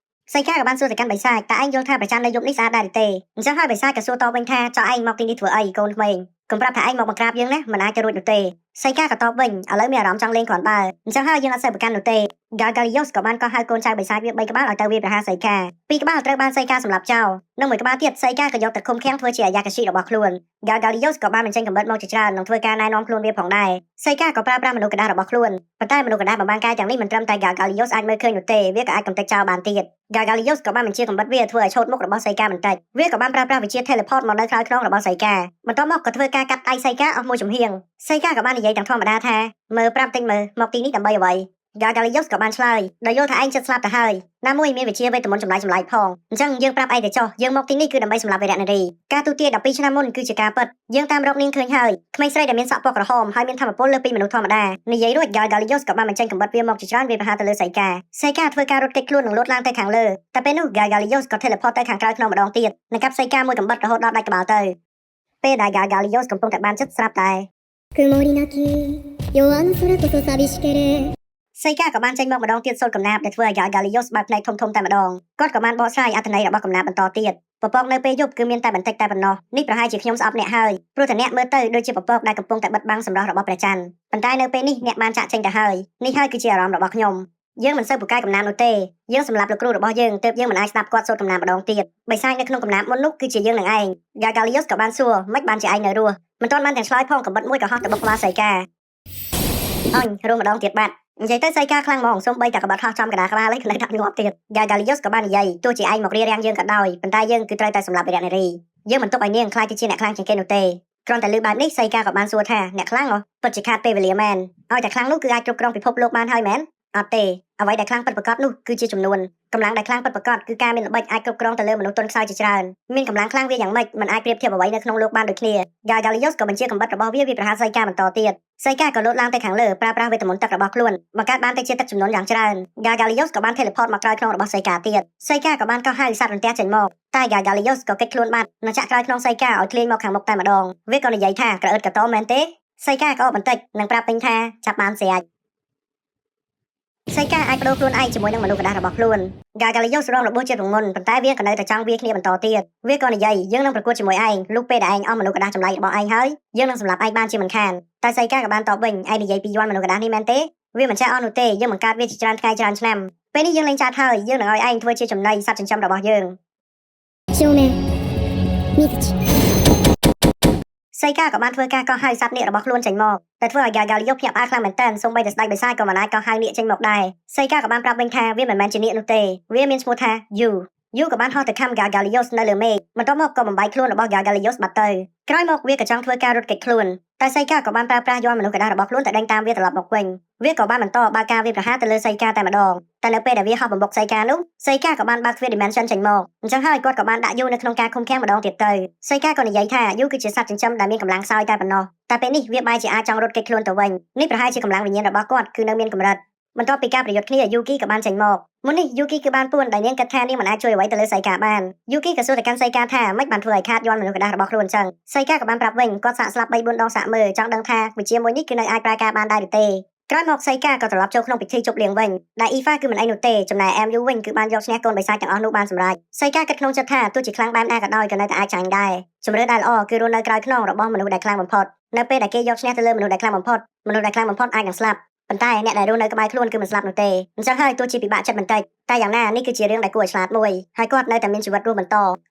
Speaker 1: សីកាក៏បានសួរទៅកាន់បិសាចតើឯងយល់ថាព្រះច័ន្ទនៅយប់នេះស្អាតដែរទេអញ្ចឹងហើយបិសាចក៏សួរតបវិញថាចុះឯងមកទីនេះធ្វើអីកូនក្មេងកុំប្រាប់ថាឯងមកបង្ក្រាបយើងណាមិនអាចទៅរួចនោះទេសីកាក៏តបវិញឥឡូវមានអារម្មណ៍ចង់លេងគ្រាន់បើអញ្ចឹងហើយយើងអត់សូវប្រកាន់នោះទេ Gargalios ក៏បានកោះហៅកូនចៅបិសាចវា3ក្បាលឲ្យទៅវាប្រហារសីកា2ក្បាលត្រូវបានសីកាសម្លាប់ចោលនិងមួយក្បាលទៀតសីកាក៏យកទៅឃុំឃាំងធ្វើជាអាយ៉ាកាស៊ីរបស់ខ្លួន Gargalios ក៏បានបញ្ចេញកំបិតមកជាច្រើននិងធ្វើការណែនាំខ្លួនវាផងដែរសីកាក៏ប្រើប្រាស់មនុស្សកណ្ដាស់របស់ខ្លួនប៉ុន្តែមនុស្សកណ្ដាស់បំបានកាយទាំងនេះមិនត្រឹមតែ Gargalios អាចមើលឃើញនោះទេវាក៏អាចកំទេចចោលបានទៀត Gargalios ក៏បានបញ្ជាកំបិតវាធ្វើឲ្យឆោតមុខរបស់សីកាបន្តិចវាក៏បានប្រើប្រាស់វិជា teleport មកនៅក្រៅខ្នងរបស់សីកាបន្ទាប់មកក៏ធ្វើការកាត់ដៃសីកាអស់មួយចំហៀងសីកាក៏បាននិយាយទាំងធម្មតាថាមើលប្រាប់តិចមើលមកទីនេះដើម្បីអ្វី Gargalios ក៏បានឆ្លើយដោយយល់ថាឯងចិត្តស្លាប់ទៅហើយណាមួយមានវិជាវេទមន្តចម្លែកផងអញ្ចឹងយើងប្រាប់ឯងទៅចុះយើងមកទីនេះគឺដើម្បីសម្លាប់វីរនារីការទូទាយ12ឆ្នាំមុនគឺជាការពិតយើងតាមរកនាងឃើញហើយក្មេងស្រីដែលមានសក់ពណ៌ក្រហមហើយមានធម៌ពលលើសពីមនុស្សធម្មតានិយាយរួច Gargalios ក៏បានបញ្ចេញកំបិតវាមកជាច្រើនវាប្រហារទៅលើសីកាធ្វើការរត់គេចខ្លួននិងលោតឡើងទៅខាងលើតែពេលនោះ Gargalios ក៏ teleport ទៅខាងក្រៅខ្នងម្ដងទៀតនិងកាប់សីកាមួយកំបិតរហូតដល់ដាច់ក្បាលទៅពេលដែល Gargalios កំពុងតែបានចិត្តស្រាប់តែ
Speaker 2: 曇りなき夜の空こそ寂しけれ
Speaker 1: សីកាក៏បានចេញមកម្ដងទៀតសូត្រកំណាព្យដែលធ្វើឲ្យ Gargalios បើកភ្នែកធំៗតែម្ដងគាត់ក៏បានបកស្រាយអត្ថន័យរបស់កំណាព្យបន្តទៀតពពកនៅពេលយប់គឺមានតែបន្តិចតែប៉ុណ្ណោះនេះប្រហែលជាខ្ញុំស្អប់អ្នកហើយព្រោះតែអ្នកមើលទៅដូចជាពពកដែលកំពុងតែបិទបាំងសម្រស់របស់ព្រះច័ន្ទប៉ុន្តែនៅពេលនេះអ្នកបានចាក់ចេញទៅហើយនេះហើយគឺជាអារម្មណ៍របស់ខ្ញុំយើងមិនសូវពូកែកំណាព្យនោះទេយើងសម្រាប់លោកគ្រូរបស់យើងទើបយើងមិនអាចស្ដាប់គាត់សូត្រកំណាព្យម្ដងទៀតបិសាចនៅក្នុងកំណាព្យមុននោះគឺជាយើងនឹងឯង Gargalios ក៏បានសួរមិនបានជាឯងនៅរស់មិនទាន់បានទាំងឆ្លើយផងកំបិតមួយក៏ហោះទៅបុកក្បាលសីកាអញរស់ម្ដងទៀតបាត់និយាយទៅសីកាខ្លាំងហ្មងសូម្បីតែក្បាត់ហោះចំកណ្ដាលក្បាលឯងនៅដាក់ងាប់ទៀត Gargalios ក៏បាននិយាយទោះជាឯងមករារាំងយើងក៏ដោយប៉ុន្តែយើងគឺត្រូវតែសម្លាប់វីរនារីយើងមិនទុកឲ្យនាងខ្លាចទៅជាអ្នកខ្លាំងជាងគេនោះទេគ្រាន់តែលើបែបនេះសីកាក៏បានសួរថាអ្នកខ្លាំងហ៎ពិតជាខាតពេលវេលាមែនឲ្យតែខ្លាំងនោះគឺអាចគ្រប់គ្រងពិភពលោកបានហើយមែនអត់ទេអ្វីដែលខ្លាំងពិតប្រាកដនោះគឺជាចំនួនកម្លាំងដែលខ្លាំងពិតប្រាកដគឺការមានល្បិចអាចគ្រប់គ្រងទៅលើមនុស្សទន់ខ្សោយជាច្រើនមានកម្លាំងខ្លាំងវាយ៉ាងម៉េចមិនអាចប្រៀបធៀបអ្វីនៅក្នុងលោកបានដូចគ្នា Gargalios ក៏បញ្ជាកំបិតរបស់វាប្រហារសីកាបន្តទៀតសីកាក៏លោតឡើងទៅខាងលើប្រើប្រាស់វេទមន្តទឹករបស់ខ្លួនបង្កើតបានទៅជាទឹកចំនួនយ៉ាងច្រើន Gargalios ក៏បាន teleport មកក្រោយខ្នងរបស់សីកាទៀតសីកាក៏បានកោះហៅសត្វរន្ទះចេញមកតែ Gargalios ក៏គេចខ្លួនបាត់និងចាក់ក្រោយខ្នងសីកាឲ្យឃ្លាញមកខាងមុខតែម្ដងវាក៏និយាយថាក្រអឺតកតមែនទេសីកាក៏បន្តិចនិងប្រាប់ពេញថាចាប់បានស្រាច់សីកាអាចបដូរខ្លួនឯងជាមួយនឹងមនុស្សកណ្ដាស់របស់ខ្លួន Gargalios រងរបួសជាតិទម្ងន់ប៉ុន្តែវាក៏នៅតែចង់វាគ្នាបន្តទៀតវាក៏និយាយយើងនឹងប្រកួតជាមួយឯងលុះពេលដែលឯងអស់មនុស្សកណ្ដាស់ចម្លែករបស់ឯងហើយយើងនឹងសម្លាប់ឯងបានជាមិនខានតែសីកាក៏បានតបវិញឯងនិយាយពីយ័ន្តមនុស្សកណ្ដាស់នេះមែនទេវាមិនចាស់អស់នោះទេយើងបង្កើតវាជាច្រើនថ្ងៃច្រើនឆ្នាំពេលនេះយើងលេងចាស់ហើយយើងនឹងឲ្យឯងធ្វើជាចំណីសត្វចិញ្ចឹមរបស់យើង
Speaker 2: 正面水口
Speaker 1: សីកាក៏បានធ្វើការកោះហៅសត្វនាគរបស់ខ្លួនចេញមកតែធ្វើឲ្យ Gargalios ភ្ញាក់ផ្អើលខ្លាំងមែនទែនសូម្បីតែស្ដេចបិសាចក៏មិនអាចកោះហៅនាគចេញមកដែរសីកាក៏បានប្រាប់វិញថាវាមិនមែនជានាគនោះទេវាមានឈ្មោះថា Yu ក៏បានហោះទៅខំ Gargalios នៅលើមេឃបន្ទាប់មកក៏បំបែកខ្លួនរបស់ Gargalios បាត់ទៅក្រោយមកវាក៏ចង់ធ្វើការរត់គេចខ្លួនតែសីកាក៏បានប្រើប្រាស់យ័ន្តមនុស្សកណ្ដាស់របស់ខ្លួនទៅដេញតាមវាត្រឡប់មកវិញវាក៏បានបន្តបើកការវាប្រហារទៅលើសីកាតែម្ដងតែនៅពេលដែលវាហោះបំបុកសីកានោះសីកាក៏បានបើកទ្វារ dimension ចេញមកអញ្ចឹងហើយគាត់ក៏បានដាក់យូនៅក្នុងការឃុំឃាំងម្ដងទៀតទៅសីកាក៏និយាយថាយូគឺជាសត្វចិញ្ចឹមដែលមានកម្លាំងខ្សោយតែប៉ុណ្ណោះតែពេលនេះវាបែរជាអាចចង់រត់គេចខ្លួនទៅវិញនេះប្រហែលជាកម្លាំងវិញ្ញាណរបស់គាត់គឺនៅមានកម្រិតបន្ទាប់ពីការប្រយុទ្ធគ្នា Yuki ក៏បានចេញមកមុននេះ Yuki គឺបានពួនដែលនាងគិតថានាងមិនអាចជួយអ្វីទៅលើសីកាបាន Yuki ក៏សួរទៅកាន់សីកាថាមិនបានធ្វើឲ្យខាតយ័ន្តមនុស្សកណ្ដាស់របស់ខ្លួនអញ្ចឹងសីកាក៏បានប្រាប់វិញគាត់សាកស្លាប់3 4ដងសាកមើលចង់ដឹងថាវិជាមួយនេះគឺនៅអាចប្រើការបានដែរឬទេក្រោយមកសីកាក៏ត្រឡប់ចូលក្នុងពិធីជប់លៀងវិញដែល Eva គឺមិនអីនោះទេចំណែក MU វិញគឺបានយកឈ្នះកូនបិសាចទាំងអស់នោះបានសម្រេចសីកាគិតក្នុងចិត្តថាទោះជាខ្លាំងបែបណាក៏ដោយក៏នៅតែអាចចាញ់ដែរជំរឿនដែលល្អគឺរស់នៅក្រោយខ្នងរបស់មនុស្សដែលខ្លាំងបំផុតនៅពេលដែលគេយកឈ្នះទៅលើមនុស្សដែលខ្លាំងបំផុតអាចនឹងស្លាប់ប៉ុន្តែអ្នកដែលរស់នៅក្បែរខ្លួនគឺមិនស្លាប់នោះទេអញ្ចឹងហើយទោះជាពិបាកចិត្តបន្តិចតែយ៉ាងណានេះគឺជារឿងដែលគួរឲ្យឆ្លាតមួយហើយគាត់នៅតែមានជីវិតរស់បន្ត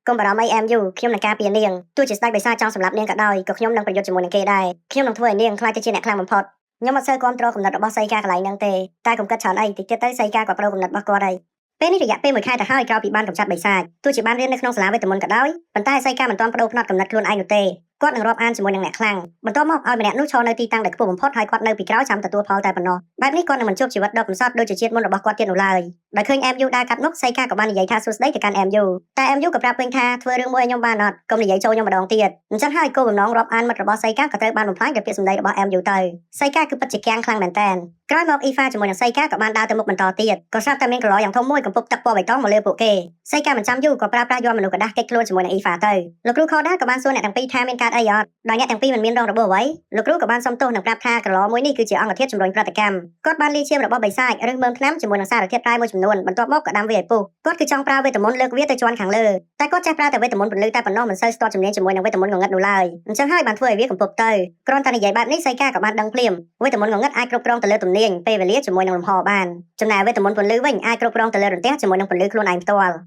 Speaker 1: កុំបារម្ភអី MU ខ្ញុំនឹងការពារនាងទោះជាស្ដេចបិសាចចង់សម្លាប់នាងក៏ដោយក៏ខ្ញុំនឹងប្រយុទ្ធជាមួយនឹងគេដែរខ្ញុំនឹងធ្វើឲ្យនាងខ្លាចទៅជាអ្នកខ្លាំងបំផុតខ្ញុំអត់សូវគាំទ្រគំនិតរបស់សីកាកន្លែងហ្នឹងទេតែកុំគិតច្រើនអីតិចទៀតទៅសីកាក៏ប្រូរគំនិតរបស់គាត់ហើយពេលនេះរយៈពេល1ខែទៅហើយក្រោយពីបានកម្ចាត់បិសាចទោះជាបានរៀននៅក្នុងសាលាវេទមន្តក៏ដោយប៉ុន្តែសីកាមិនទាន់ប្រូរផ្នត់គំនិតខ្លួនឯងនោះទេគាត់នឹងរាប់អានជាមួយនឹងអ្នកខ្លាំងបន្ទាប់មកឲ្យម្នាក់នោះឈរនៅទីតាំងដែលខ្ពស់បំផុតហើយគាត់នៅពីក្រោយចាំទទួលផលតែប៉ុណ្ណោះបែបនេះគាត់នឹងមិនជួបជីវិតដ៏កំសត់ដូចជាជាតិមុនរបស់គាត់ទៀតនោះឡើយដោយឃើញ MU ដើរកាត់មុខសីកាក៏បាននិយាយថាសួស្ដីទៅកាន់ MU តែ MU ក៏ប្រាប់វិញថាធ្វើរឿងមួយឲ្យខ្ញុំបានអត់កុំនិយាយចូលខ្ញុំម្ដងទៀតអញ្ចឹងហើយគោលបំណងរាប់អានមិត្តរបស់សីកាក៏ត្រូវបានបំផ្លាញដោយពាក្យសម្ដីរបស់ MU ទៅសីកាគឺពិតជាកាំងខ្លាំងមែនតើក្រោយមក Eva ជាមួយនឹងសីកាក៏បានដើរទៅមុខបន្តទៀតក៏ស្រាប់តែមានកន្លោយ៉ាងធំមួយកំពុកទឹកពណ៌បៃតងមកលើពួកគេសីកាមិនចាំយូរក៏ប្រើប្រាស់យ័ន្តមនុស្សកណ្ដាស់គេចខ្លួនជាមួយនឹង Eva ទៅលោកគ្រូ Koda ក៏បានសួរអ្នកទាំងពីរថាមានការ កើតអីអត់ដោយអ្នកទាំងពីរមិនមានរងរបួសអ្វីលោកគ្រូក៏បានសុំទោសនិងប្រាប់ថាក្រឡមួយនេះគឺជាអង្គធាតុជំរុញប្រតិកម្មគាត់បានលាឈាមរបស់បិសាចឬមើមថ្នាំជាមួយនឹងសារធាតុប្រៃមួយចំនួនបន្ទាប់មកក៏ដាំវាឲ្យពុះគាត់គឺចង់ប្រើវេទមន្តលើកវាទៅជាន់ខាងលើតែគាត់ចេះប្រើតែវេទមន្តពន្លឺតែប៉ុណ្ណោះមិនសូវស្ទាត់ជំនាញជាមួយនឹងវេទមន្តងងឹតនោះឡើយអញ្ចឹងហើយបានធ្វើឲ្យវាកំពប់ទៅគ្រាន់តែនិយាយបែបនេះសីកាក៏បានដឹងភ្លាមវេទមន្តងងឹតអាចគ្រប់គ្រងទៅលើទំនាញពេលវេលាជាមួយនឹងលំហបានចំណែកវេទមន្តពន្លឺវិញអាចគ្រប់គ្រងទៅលើរន្ទះជាមួយនឹងពន្លឺខ្លួនឯងផ្ទាល់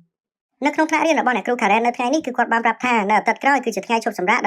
Speaker 1: នៅក្នុងថ្នាក់រៀនរបស់អ្នកគ្រូ Karen នៅថ្ងៃនេះគឺគាត់បានប្រាប់ថានៅអាទិត្យក្រោយគឺជាថ្ងៃឈប់សម្រាក